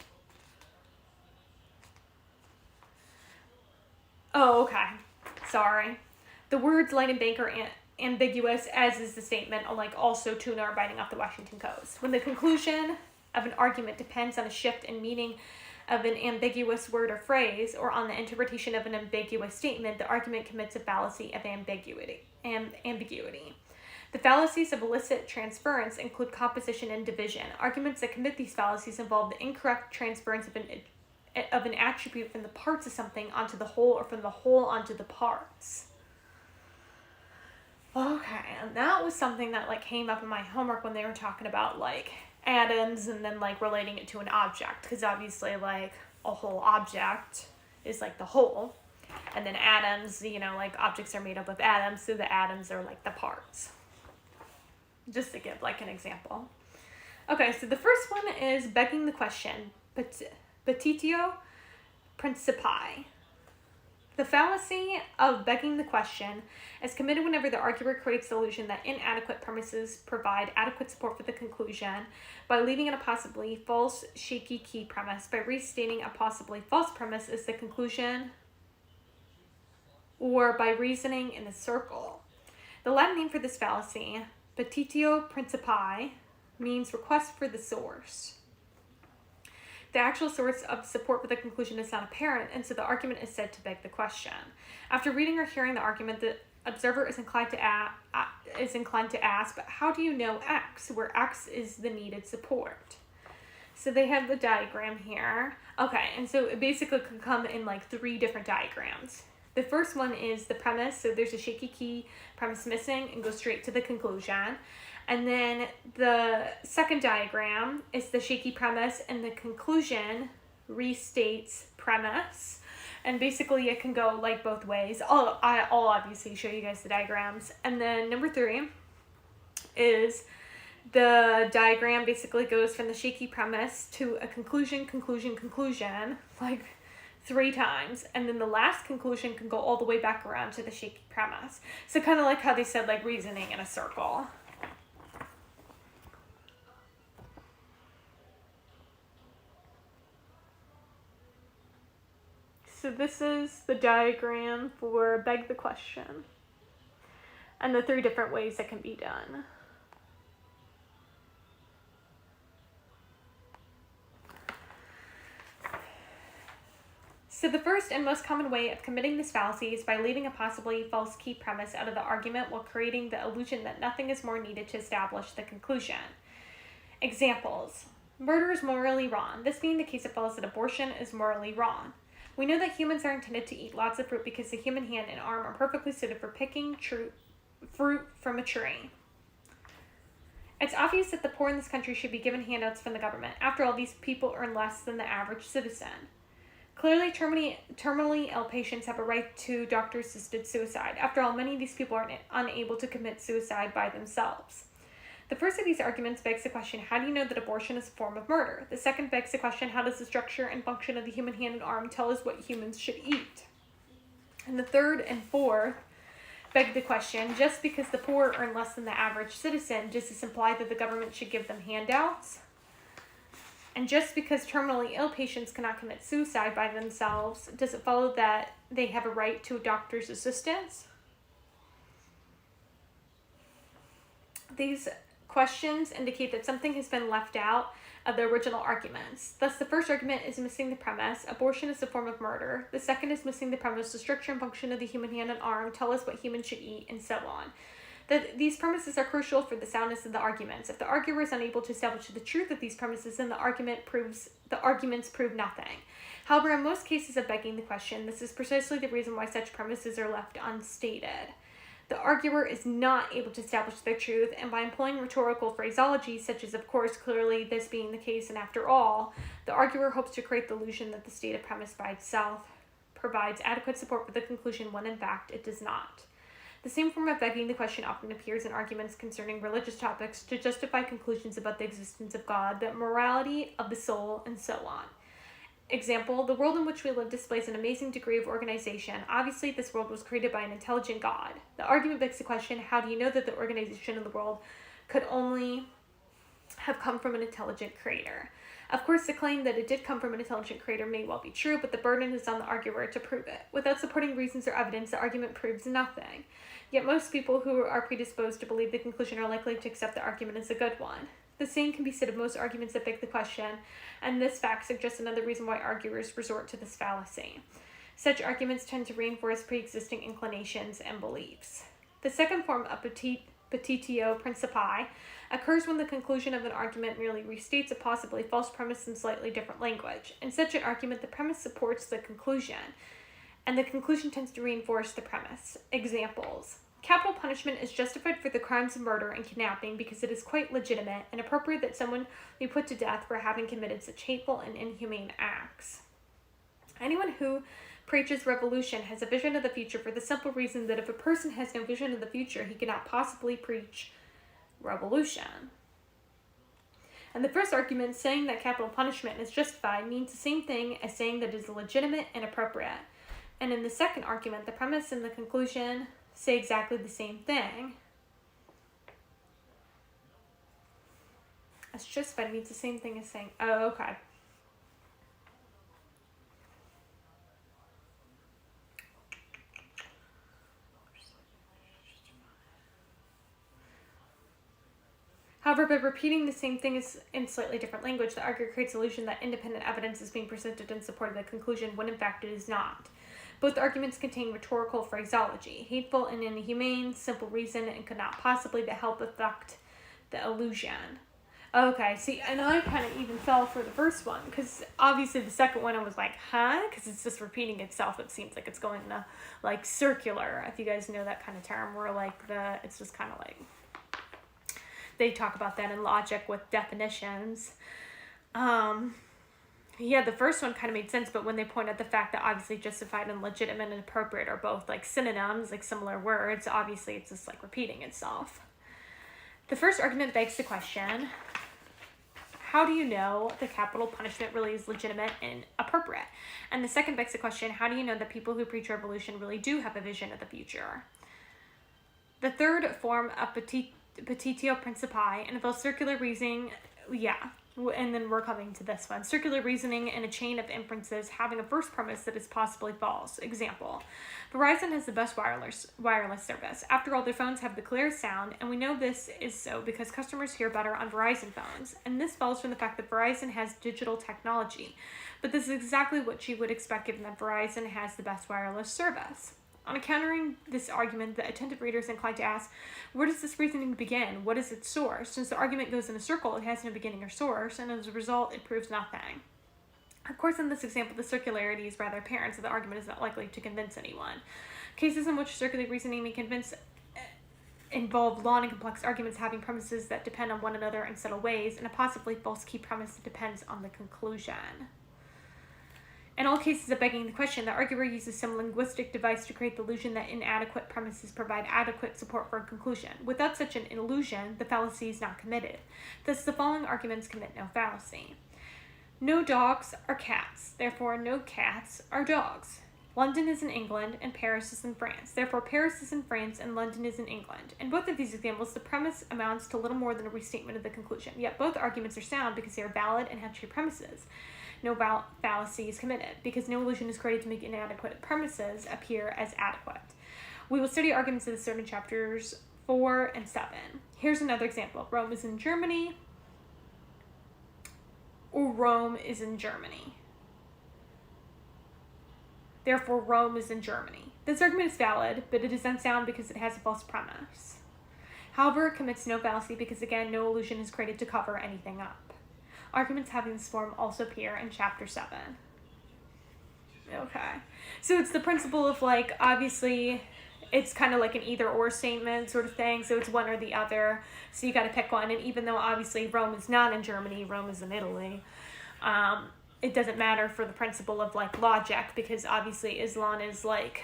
Oh, okay. Sorry. The words light and bank are ambiguous, as is the statement, like also tuna are biting off the Washington coast. When the conclusion of an argument depends on a shift in meaning of an ambiguous word or phrase, or on the interpretation of an ambiguous statement, the argument commits a fallacy of ambiguity. The fallacies of illicit transference include composition and division. Arguments that commit these fallacies involve the incorrect transference of an attribute from the parts of something onto the whole, or from the whole onto the parts. Okay, and that was something that came up in my homework when they were talking about atoms and then relating it to an object, because obviously a whole object is the whole, and then atoms, objects are made up of atoms, so the atoms are the parts. Just to give an example. Okay, so the first one is begging the question, petitio principii. The fallacy of begging the question is committed whenever the arguer creates the illusion that inadequate premises provide adequate support for the conclusion by leaving in a possibly false shaky key premise, by restating a possibly false premise as the conclusion, or by reasoning in a circle. The Latin name for this fallacy, petitio principii, means request for the source. The actual source of support for the conclusion is not apparent, and so the argument is said to beg the question. After reading or hearing the argument, the observer is inclined to ask, but how do you know X, where X is the needed support? So they have the diagram here. Okay, and so it basically could come in 3 different diagrams. The first one is the premise, so there's a shaky key premise missing and goes straight to the conclusion. And then the second diagram is the shaky premise, and the conclusion restates premise. And basically it can go both ways. I'll obviously show you guys the diagrams. And then number 3 is The diagram basically goes from the shaky premise to a conclusion, like 3 times, and then the last conclusion can go all the way back around to the shaky premise. So kind of like how they said, like, reasoning in a circle. So this is the diagram for beg the question, and the 3 different ways that can be done. So the first and most common way of committing this fallacy is by leaving a possibly false key premise out of the argument while creating the illusion that nothing is more needed to establish the conclusion. Examples. Murder is morally wrong. This being the case, it follows that abortion is morally wrong. We know that humans are intended to eat lots of fruit because the human hand and arm are perfectly suited for picking fruit from a tree. It's obvious that the poor in this country should be given handouts from the government. After all, these people earn less than the average citizen. Clearly, terminally ill patients have a right to doctor-assisted suicide. After all, many of these people are unable to commit suicide by themselves. The first of these arguments begs the question, how do you know that abortion is a form of murder? The second begs the question, how does the structure and function of the human hand and arm tell us what humans should eat? And the third and fourth beg the question, just because the poor earn less than the average citizen, does this imply that the government should give them handouts? And just because terminally ill patients cannot commit suicide by themselves, does it follow that they have a right to a doctor's assistance? These questions indicate that something has been left out of the original arguments. Thus, the first argument is missing the premise, abortion is a form of murder. The second is missing the premise, the structure and function of the human hand and arm tell us what humans should eat, and so on. These premises are crucial for the soundness of the arguments. If the arguer is unable to establish the truth of these premises, then the arguments prove nothing. However, in most cases of begging the question, this is precisely the reason why such premises are left unstated. The arguer is not able to establish their truth, and by employing rhetorical phraseology, such as, of course, clearly, this being the case, and after all, the arguer hopes to create the illusion that the stated premise by itself provides adequate support for the conclusion when in fact it does not. The same form of begging the question often appears in arguments concerning religious topics to justify conclusions about the existence of God, the morality of the soul, and so on. Example, the world in which we live displays an amazing degree of organization. Obviously, this world was created by an intelligent God. The argument begs the question, how do you know that the organization of the world could only have come from an intelligent creator? Of course, the claim that it did come from an intelligent creator may well be true, but the burden is on the arguer to prove it. Without supporting reasons or evidence, the argument proves nothing. Yet most people who are predisposed to believe the conclusion are likely to accept the argument as a good one. The same can be said of most arguments that beg the question, and this fact suggests another reason why arguers resort to this fallacy. Such arguments tend to reinforce pre-existing inclinations and beliefs. The second form of petitio principii occurs when the conclusion of an argument merely restates a possibly false premise in slightly different language. In such an argument, the premise supports the conclusion, and the conclusion tends to reinforce the premise. Examples. Capital punishment is justified for the crimes of murder and kidnapping because it is quite legitimate and appropriate that someone be put to death for having committed such hateful and inhumane acts. Anyone who preaches revolution has a vision of the future for the simple reason that if a person has no vision of the future, he cannot possibly preach revolution. And the first argument, saying that capital punishment is justified, means the same thing as saying that it is legitimate and appropriate. And in the second argument, the premise and the conclusion say exactly the same thing. It's justified means the same thing as saying, oh, okay. However, by repeating the same thing in slightly different language, the arguer creates the illusion that independent evidence is being presented in support of the conclusion when in fact it is not. Both arguments contain rhetorical phraseology, hateful and inhumane, simple reason, and could not possibly help affect the illusion. Okay, see, and I kind of even fell for the first one, because obviously the second one I was like, huh? Because it's just repeating itself. It seems like it's going in a, like, circular, if you guys know that kind of term, where, like, it's just kind of like, they talk about that in logic with definitions. Yeah, the first one kind of made sense, but when they point out the fact that obviously justified and legitimate and appropriate are both like synonyms, like similar words, obviously it's just like repeating itself. The first argument begs the question, how do you know the capital punishment really is legitimate and appropriate? And the second begs the question, how do you know that people who preach revolution really do have a vision of the future? The third form of petitio principii involves circular reasoning, and then we're coming to this one. Circular reasoning and a chain of inferences having a first premise that is possibly false. Example, Verizon has the best wireless service. After all, their phones have the clearest sound, and we know this is so because customers hear better on Verizon phones. And this follows from the fact that Verizon has digital technology. But this is exactly what you would expect given that Verizon has the best wireless service. On countering this argument, the attentive reader is inclined to ask, where does this reasoning begin? What is its source? Since the argument goes in a circle, it has no beginning or source, and as a result, it proves nothing. Of course, in this example, the circularity is rather apparent, so the argument is not likely to convince anyone. Cases in which circular reasoning may convince involve long and complex arguments having premises that depend on one another in subtle ways, and a possibly false key premise that depends on the conclusion. In all cases of begging the question, the arguer uses some linguistic device to create the illusion that inadequate premises provide adequate support for a conclusion. Without such an illusion, the fallacy is not committed. Thus, the following arguments commit no fallacy. No dogs are cats, therefore no cats are dogs. London is in England and Paris is in France. Therefore, Paris is in France and London is in England. In both of these examples, the premise amounts to little more than a restatement of the conclusion. Yet both arguments are sound because they are valid and have true premises. No fallacy is committed because no illusion is created to make inadequate premises appear as adequate. We will study arguments of this in chapters 4 and 7. Here's another example. Rome is in Germany, or Rome is in Germany. Therefore, Rome is in Germany. This argument is valid, but it is unsound because it has a false premise. However, it commits no fallacy because, again, no illusion is created to cover anything up. Arguments having this form also appear in chapter 7. Okay. So it's the principle of, like, obviously, it's kind of like an either-or statement sort of thing, so it's one or the other. So you got to pick one, and even though, obviously, Rome is not in Germany, Rome is in Italy, it doesn't matter for the principle of, like, logic, because, obviously, Islam is, like,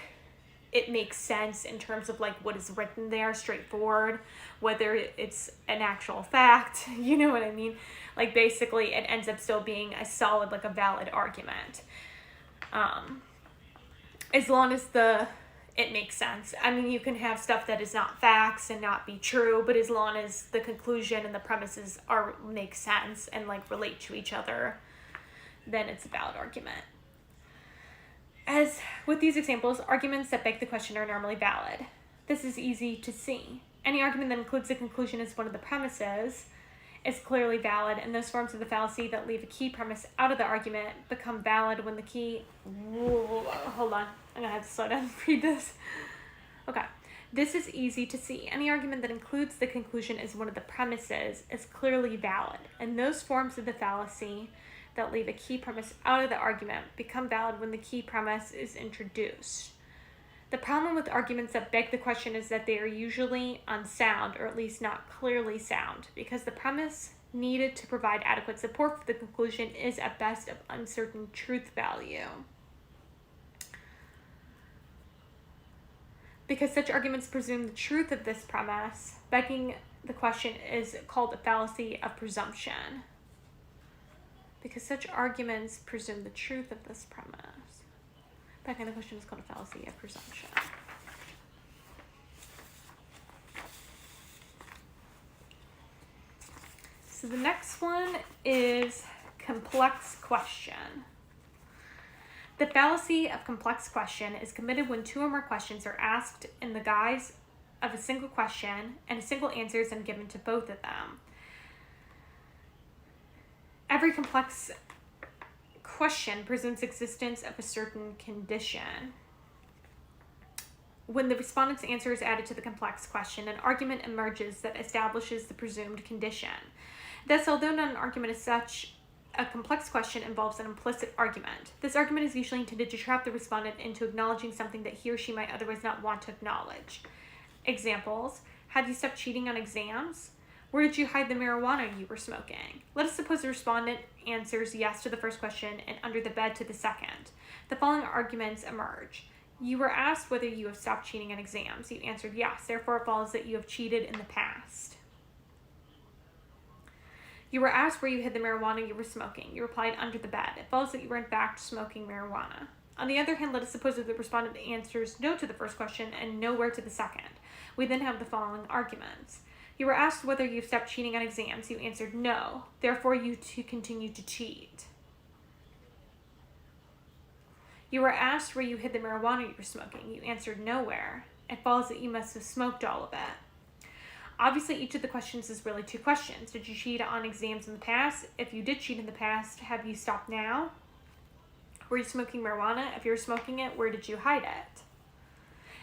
it makes sense in terms of, like, what is written there, straightforward, whether it's an actual fact, you know what I mean? Like, basically, it ends up still being a solid, like, a valid argument. As long as it makes sense. I mean, you can have stuff that is not facts and not be true, but as long as the conclusion and the premises make sense and, like, relate to each other, then it's a valid argument. As with these examples, arguments that beg the question are normally valid. This is easy to see. Any argument that includes the conclusion as one of the premises is clearly valid, and those forms of the fallacy that leave a key premise out of the argument become valid when the key... Hold on. I'm going to have to slow down and read this. Okay. This is easy to see. Any argument that includes the conclusion as one of the premises is clearly valid, and those forms of the fallacy that leave a key premise out of the argument become valid when the key premise is introduced. The problem with arguments that beg the question is that they are usually unsound, or at least not clearly sound, because the premise needed to provide adequate support for the conclusion is at best of uncertain truth value. Because such arguments presume the truth of this premise, begging the question is called a fallacy of presumption. Because such arguments presume the truth of this premise. Begging the question is called a fallacy of presumption. So the next one is complex question. The fallacy of complex question is committed when two or more questions are asked in the guise of a single question and a single answer is then given to both of them. Every complex question presumes existence of a certain condition. When the respondent's answer is added to the complex question, an argument emerges that establishes the presumed condition. Thus, although not an argument as such, a complex question involves an implicit argument. This argument is usually intended to trap the respondent into acknowledging something that he or she might otherwise not want to acknowledge. Examples: have you stopped cheating on exams? Where did you hide the marijuana you were smoking? Let us suppose the respondent answers yes to the first question and under the bed to the second. The following arguments emerge. You were asked whether you have stopped cheating on exams. You answered yes. Therefore, it follows that you have cheated in the past. You were asked where you hid the marijuana you were smoking. You replied, under the bed. It follows that you were in fact smoking marijuana. On the other hand, let us suppose that the respondent answers no to the first question and nowhere to the second. We then have the following arguments. You were asked whether you stopped cheating on exams. You answered no. Therefore, you continue to cheat. You were asked where you hid the marijuana you were smoking. You answered nowhere. It follows that you must have smoked all of it. Obviously, each of the questions is really two questions. Did you cheat on exams in the past? If you did cheat in the past, have you stopped now? Were you smoking marijuana? If you were smoking it, where did you hide it?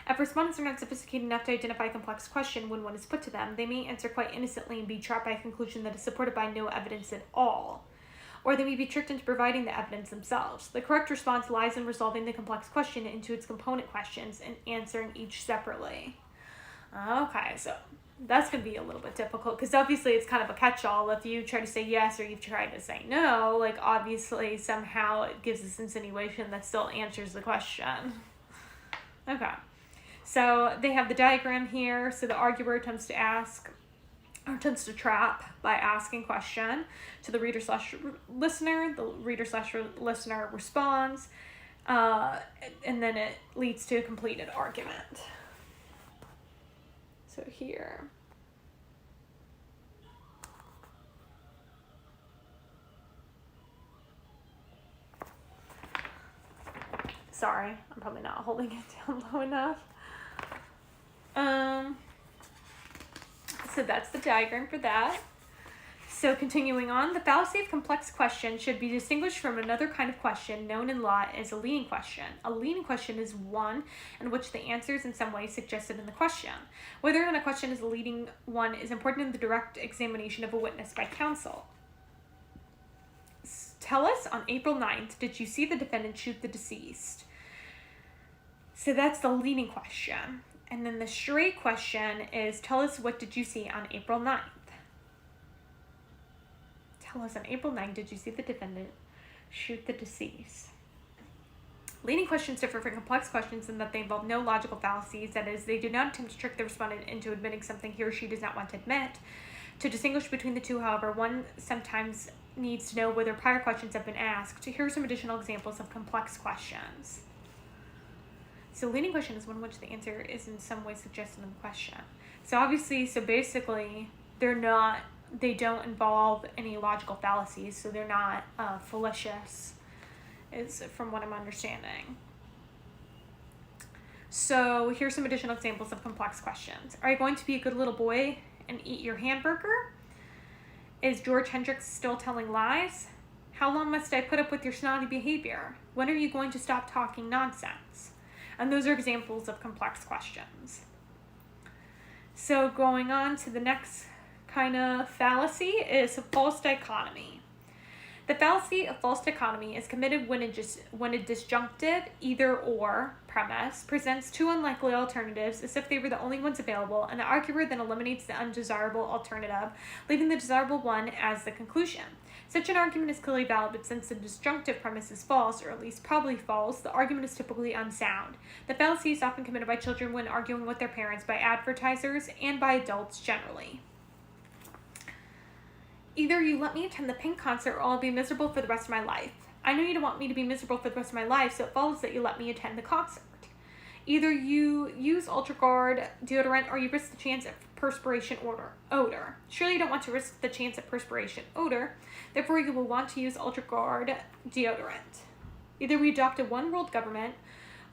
If respondents are not sophisticated enough to identify a complex question when one is put to them, they may answer quite innocently and be trapped by a conclusion that is supported by no evidence at all. Or they may be tricked into providing the evidence themselves. The correct response lies in resolving the complex question into its component questions and answering each separately. Okay, so that's going to be a little bit difficult because obviously it's kind of a catch-all. If you try to say yes or you try to say no, like obviously somehow it gives this insinuation that still answers the question. Okay, so they have the diagram here. So the arguer attempts to trap by asking question to the reader/listener. The reader/listener responds, and then it leads to a completed argument. So here. Sorry, I'm probably not holding it down low enough. So that's the diagram for that. So continuing on, the fallacy of complex question should be distinguished from another kind of question known in law as a leading question. A leading question is one in which the answer is in some way suggested in the question. Whether or not a question is a leading one is important in the direct examination of a witness by counsel. Tell us, on April 9th, did you see the defendant shoot the deceased? So that's the leading question. And then the straight question is, tell us, what did you see on April 9th? Tell us, on April 9th, did you see the defendant shoot the deceased? Leading questions differ from complex questions in that they involve no logical fallacies. That is, they do not attempt to trick the respondent into admitting something he or she does not want to admit. To distinguish between the two, however, one sometimes needs to know whether prior questions have been asked. Here are some additional examples of complex questions. So leading question is one in which the answer is in some way suggested in the question. So obviously, so basically, they don't involve any logical fallacies, so they're not fallacious, is from what I'm understanding. So here's some additional examples of complex questions. Are you going to be a good little boy and eat your hamburger? Is George Hendricks still telling lies? How long must I put up with your snotty behavior? When are you going to stop talking nonsense? And those are examples of complex questions. So going on to the next kind of fallacy is a false dichotomy. The fallacy of false dichotomy is committed when a disjunctive either-or premise presents two unlikely alternatives as if they were the only ones available, and the arguer then eliminates the undesirable alternative, leaving the desirable one as the conclusion. Such an argument is clearly valid, but since the disjunctive premise is false, or at least probably false, the argument is typically unsound. The fallacy is often committed by children when arguing with their parents, by advertisers, and by adults generally. Either you let me attend the Pink concert or I'll be miserable for the rest of my life. I know you don't want me to be miserable for the rest of my life, so it follows that you let me attend the concert. Either you use UltraGuard deodorant or you risk the chance of perspiration odor. Surely you don't want to risk the chance of perspiration odor, therefore you will want to use UltraGuard deodorant. Either we adopt a one-world government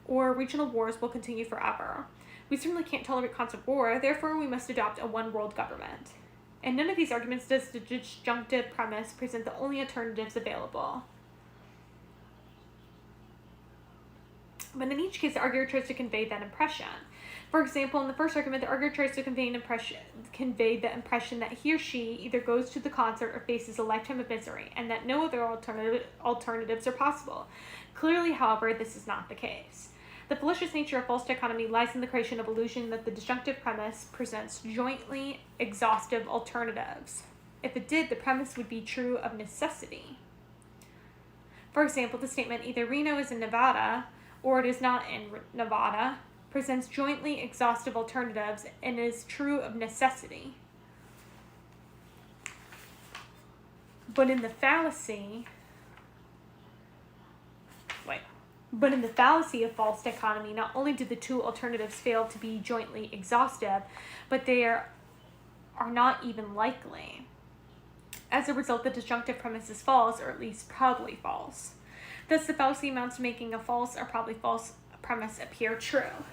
or regional wars will continue forever. We certainly can't tolerate constant war, therefore we must adopt a one-world government. In none of these arguments does the disjunctive premise present the only alternatives available. But in each case, the arguer tries to convey that impression. For example, in the first argument, the arguer tries to convey the impression that he or she either goes to the concert or faces a lifetime of misery, and that no other alternatives are possible. Clearly, however, this is not the case. The fallacious nature of false dichotomy lies in the creation of illusion that the disjunctive premise presents jointly exhaustive alternatives. If it did, the premise would be true of necessity. For example, the statement, either Reno is in Nevada or it is not in Nevada, presents jointly exhaustive alternatives and is true of necessity. But in the fallacy of false dichotomy, not only do the two alternatives fail to be jointly exhaustive, but they are not even likely. As a result, the disjunctive premise is false, or at least probably false. Thus, the fallacy amounts to making a false or probably false premise appear true.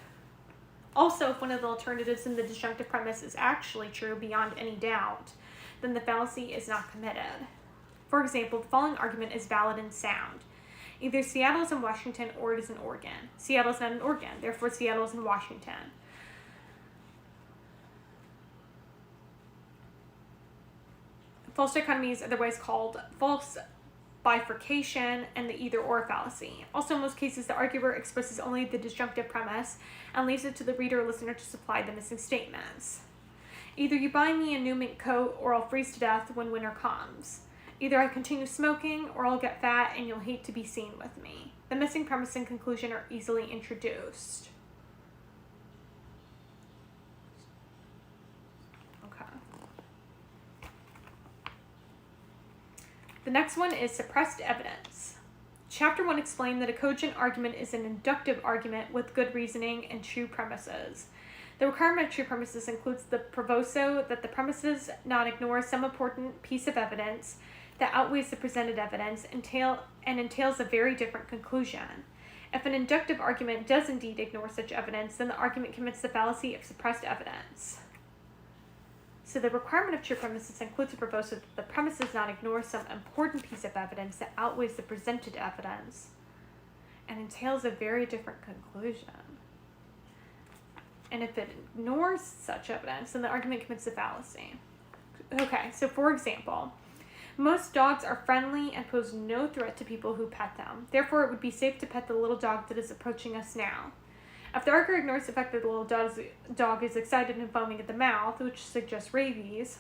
Also, if one of the alternatives in the disjunctive premise is actually true beyond any doubt, then the fallacy is not committed. For example, the following argument is valid and sound. Either Seattle is in Washington or it is in Oregon. Seattle is not in Oregon, therefore Seattle is in Washington. False dichotomy is otherwise called false bifurcation and the either-or fallacy. Also, in most cases, the arguer expresses only the disjunctive premise and leaves it to the reader or listener to supply the missing statements. Either you buy me a new mink coat or I'll freeze to death when winter comes. Either I continue smoking or I'll get fat and you'll hate to be seen with me. The missing premise and conclusion are easily introduced. The next one is suppressed evidence. Chapter 1 explained that a cogent argument is an inductive argument with good reasoning and true premises. The requirement of true premises includes the proviso that the premises not ignore some important piece of evidence that outweighs the presented evidence and entails a very different conclusion. If an inductive argument does indeed ignore such evidence, then the argument commits the fallacy of suppressed evidence. So the requirement of true premises includes a proviso that the premises not ignore some important piece of evidence that outweighs the presented evidence and entails a very different conclusion. And if it ignores such evidence, then the argument commits the fallacy. Okay, so for example, most dogs are friendly and pose no threat to people who pet them. Therefore, it would be safe to pet the little dog that is approaching us now. If the arguer ignores the fact that the little dog is excited and foaming at the mouth, which suggests rabies,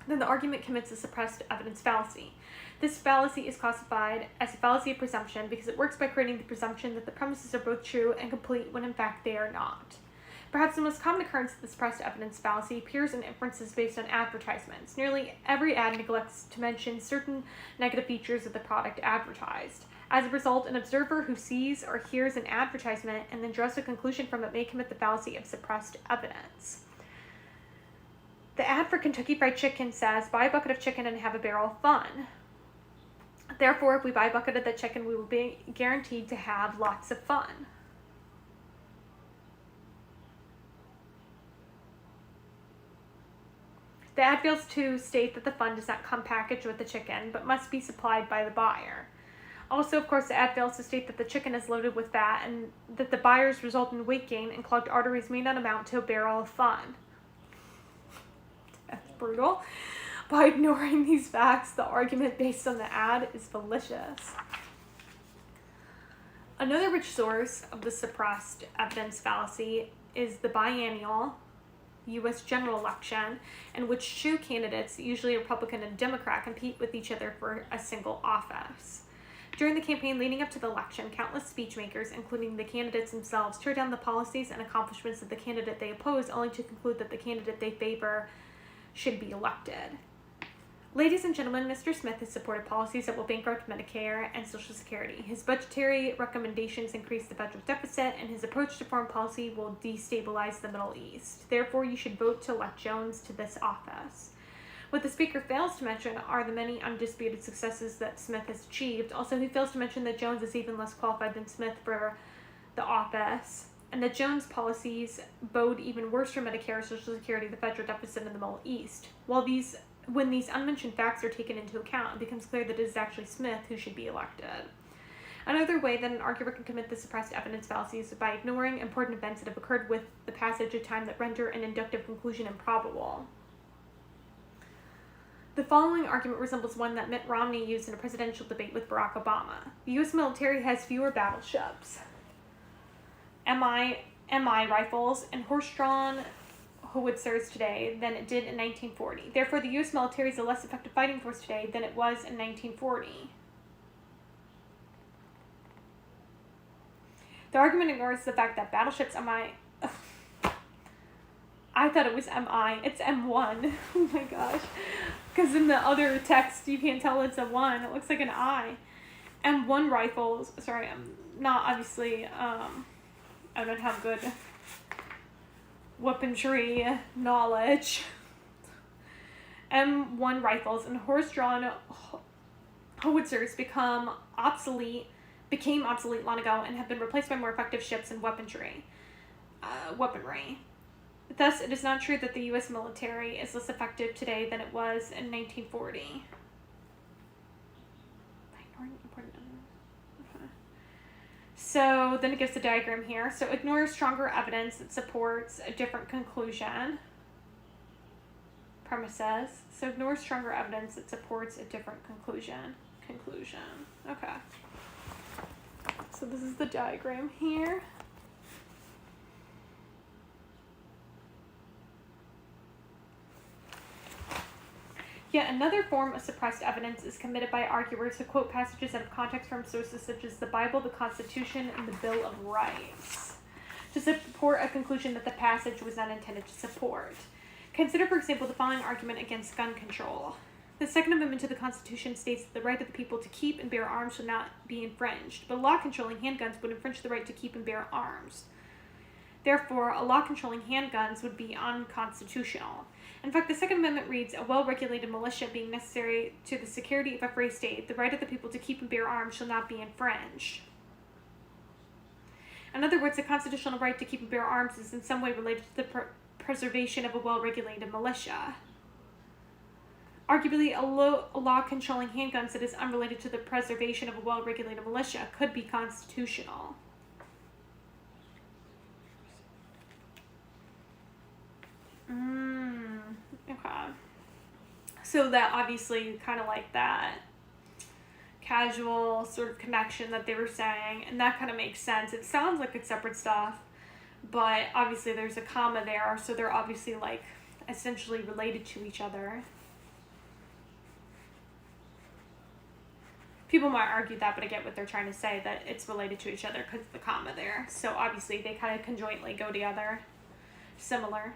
then the argument commits a suppressed evidence fallacy. This fallacy is classified as a fallacy of presumption because it works by creating the presumption that the premises are both true and complete when in fact they are not. Perhaps the most common occurrence of the suppressed evidence fallacy appears in inferences based on advertisements. Nearly every ad neglects to mention certain negative features of the product advertised. As a result, an observer who sees or hears an advertisement and then draws a conclusion from it may commit the fallacy of suppressed evidence. The ad for Kentucky Fried Chicken says, "Buy a bucket of chicken and have a barrel of fun." Therefore, if we buy a bucket of the chicken, we will be guaranteed to have lots of fun. The ad fails to state that the fun does not come packaged with the chicken, but must be supplied by the buyer. Also, of course, the ad fails to state that the chicken is loaded with fat and that the buyer's resultant weight gain and clogged arteries may not amount to a barrel of fun. That's brutal. By ignoring these facts, the argument based on the ad is fallacious. Another rich source of the suppressed evidence fallacy is the biennial U.S. general election, in which two candidates, usually a Republican and Democrat, compete with each other for a single office. During the campaign leading up to the election, countless speechmakers, including the candidates themselves, tear down the policies and accomplishments of the candidate they oppose, only to conclude that the candidate they favor should be elected. Ladies and gentlemen, Mr. Smith has supported policies that will bankrupt Medicare and Social Security. His budgetary recommendations increase the federal deficit, and his approach to foreign policy will destabilize the Middle East. Therefore, you should vote to elect Jones to this office. What the speaker fails to mention are the many undisputed successes that Smith has achieved. Also, he fails to mention that Jones is even less qualified than Smith for the office, and that Jones' policies bode even worse for Medicare, Social Security, the federal deficit, and the Middle East. When these unmentioned facts are taken into account, it becomes clear that it is actually Smith who should be elected. Another way that an arguer can commit the suppressed evidence fallacy is by ignoring important events that have occurred with the passage of time that render an inductive conclusion improbable. The following argument resembles one that Mitt Romney used in a presidential debate with Barack Obama. The U.S. military has fewer battleships, MI rifles, and horse-drawn howitzers today than it did in 1940. Therefore, the U.S. military is a less effective fighting force today than it was in 1940. The argument ignores the fact that battleships, I thought it was M-I. It's M1. Oh my gosh. Because in the other text, you can't tell it's a 1. It looks like an I. M1 rifles. Sorry, I'm not obviously, I don't have good weaponry knowledge. M1 rifles and horse-drawn howitzers became obsolete long ago and have been replaced by more effective ships and weaponry. Thus, it is not true that the U.S. military is less effective today than it was in 1940. So then it gives the diagram here. So ignore stronger evidence that supports a different conclusion. Premises. So ignore stronger evidence that supports a different conclusion. Okay. So this is the diagram here. Yet another form of suppressed evidence is committed by arguers who quote passages out of context from sources such as the Bible, the Constitution, and the Bill of Rights to support a conclusion that the passage was not intended to support. Consider, for example, the following argument against gun control. The Second Amendment to the Constitution states that the right of the people to keep and bear arms shall not be infringed, but a law controlling handguns would infringe the right to keep and bear arms. Therefore, a law controlling handguns would be unconstitutional. In fact, the Second Amendment reads, a well-regulated militia being necessary to the security of a free state, the right of the people to keep and bear arms shall not be infringed. In other words, the constitutional right to keep and bear arms is in some way related to the preservation of a well-regulated militia. Arguably, a law controlling handguns that is unrelated to the preservation of a well-regulated militia could be constitutional. Okay. So that obviously kind of like that casual sort of connection that they were saying, and that kind of makes sense. It sounds like it's separate stuff, but obviously there's a comma there, so they're obviously like essentially related to each other. People might argue that, but I get what they're trying to say, that it's related to each other because of the comma there. So obviously they kind of conjointly go together. Similar.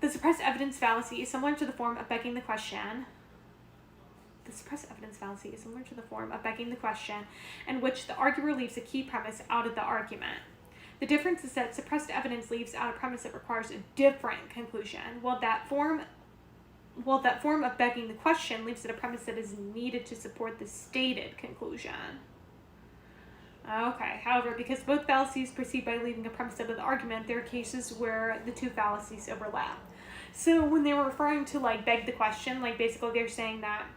The suppressed evidence fallacy is similar to the form of begging the question. The suppressed evidence fallacy is similar to the form of begging the question, in which the arguer leaves a key premise out of the argument. The difference is that suppressed evidence leaves out a premise that requires a different conclusion, while that form of begging the question leaves it a premise that is needed to support the stated conclusion. Okay, however, because both fallacies proceed by leaving a premise out of the argument, there are cases where the two fallacies overlap. So when they were referring to like beg the question, like basically they're saying that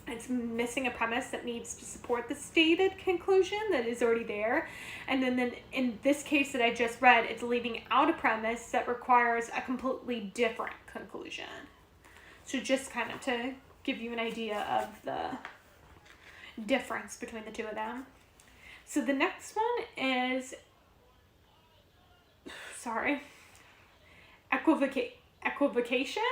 it's missing a premise that needs to support the stated conclusion that is already there. And then in this case that I just read, it's leaving out a premise that requires a completely different conclusion. So just kind of to give you an idea of the difference between the two of them. So the next one is, equivocation.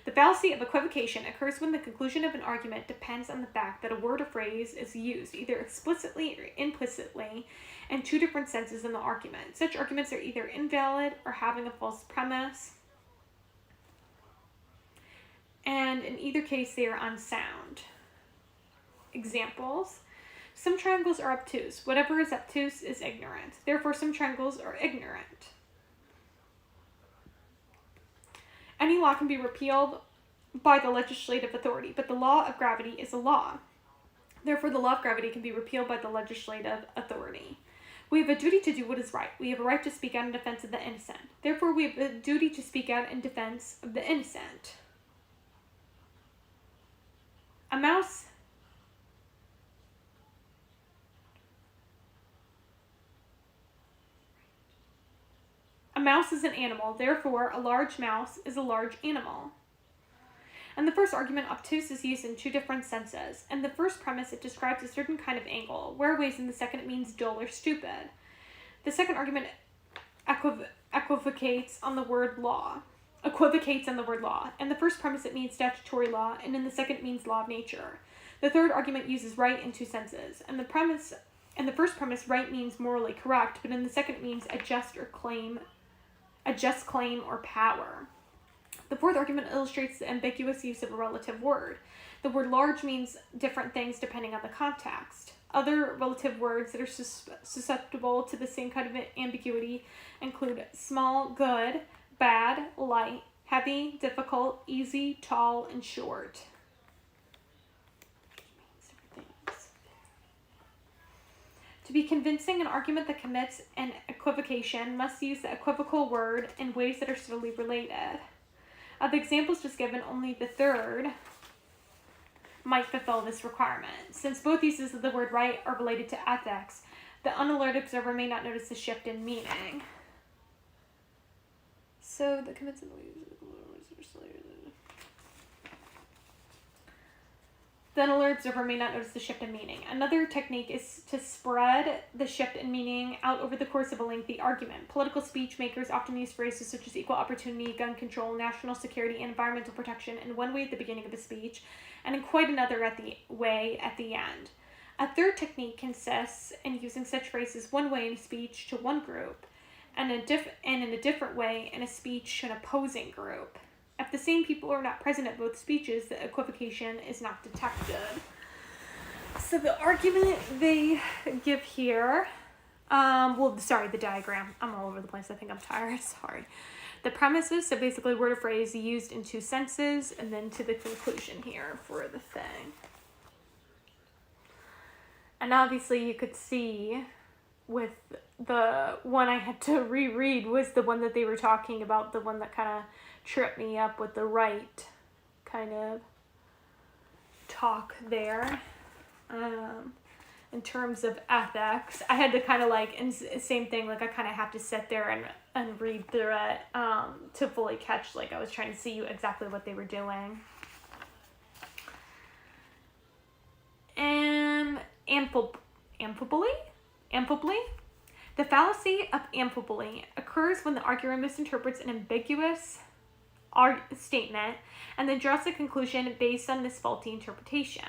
The fallacy of equivocation occurs when the conclusion of an argument depends on the fact that a word or phrase is used either explicitly or implicitly in two different senses in the argument. Such arguments are either invalid or having a false premise, and in either case they are unsound. Examples. Some triangles are obtuse. Whatever is obtuse is ignorant. Therefore, some triangles are ignorant. Any law can be repealed by the legislative authority, but the law of gravity is a law. Therefore, the law of gravity can be repealed by the legislative authority. We have a duty to do what is right. We have a right to speak out in defense of the innocent. Therefore, we have a duty to speak out in defense of the innocent. A mouse is an animal, therefore a large mouse is a large animal. In the first argument, obtuse is used in two different senses. In the first premise, it describes a certain kind of angle, whereas in the second it means dull or stupid. The second argument equivocates on the word law. In the first premise, it means statutory law, and in the second it means law of nature. The third argument uses right in two senses. In the In the first premise, right means morally correct, but in the second it means a just claim or power. The fourth argument illustrates the ambiguous use of a relative word. The word large means different things depending on the context. Other relative words that are susceptible to the same kind of ambiguity include small, good, bad, light, heavy, difficult, easy, tall, and short. To be convincing, an argument that commits an equivocation must use the equivocal word in ways that are subtly related. Of the examples just given, only the third might fulfill this requirement. Since both uses of the word right are related to ethics, the unalert observer may not notice the shift in meaning. So the convincing the unalert observer may not notice the shift in meaning. Another technique is to spread the shift in meaning out over the course of a lengthy argument. Political speech makers often use phrases such as equal opportunity, gun control, national security, and environmental protection in one way at the beginning of a speech, and in quite another at the end. A third technique consists in using such phrases one way in a speech to one group, and in a different way in a speech to an opposing group. If the same people are not present at both speeches, the equivocation is not detected. So the argument they give here, the diagram. I'm all over the place. I think I'm tired. Sorry. The premises, so basically word or phrase used in two senses, and then to the conclusion here for the thing. And obviously you could see with the one I had to reread was the one that they were talking about, the one that kind of tripped me up with the right kind of talk there. In terms of ethics, I had to kind of and same thing, I kind of have to sit there and read through it to fully catch, I was trying to see exactly what they were doing. And ampably? The fallacy of ampably occurs when the arguer misinterprets an ambiguous statement and then draws a conclusion based on this faulty interpretation.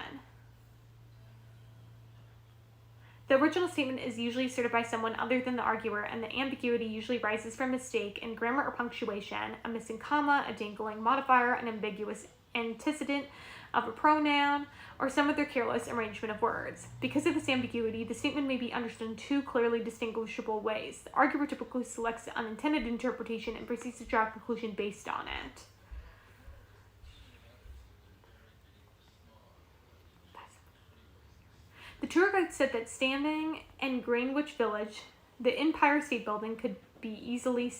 The original statement is usually asserted by someone other than the arguer, and the ambiguity usually arises from mistake in grammar or punctuation, a missing comma, a dangling modifier, an ambiguous antecedent of a pronoun, or some other careless arrangement of words. Because of this ambiguity, the statement may be understood in two clearly distinguishable ways. The arguer typically selects the unintended interpretation and proceeds to draw a conclusion based on it. The tour guide said that standing in Greenwich Village, the Empire State Building could easily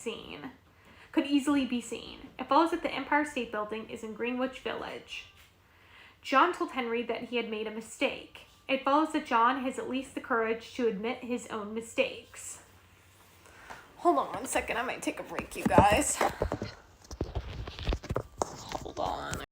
be seen. It follows that the Empire State Building is in Greenwich Village. John told Henry that he had made a mistake. It follows that John has at least the courage to admit his own mistakes. Hold on 1 second, I might take a break, you guys.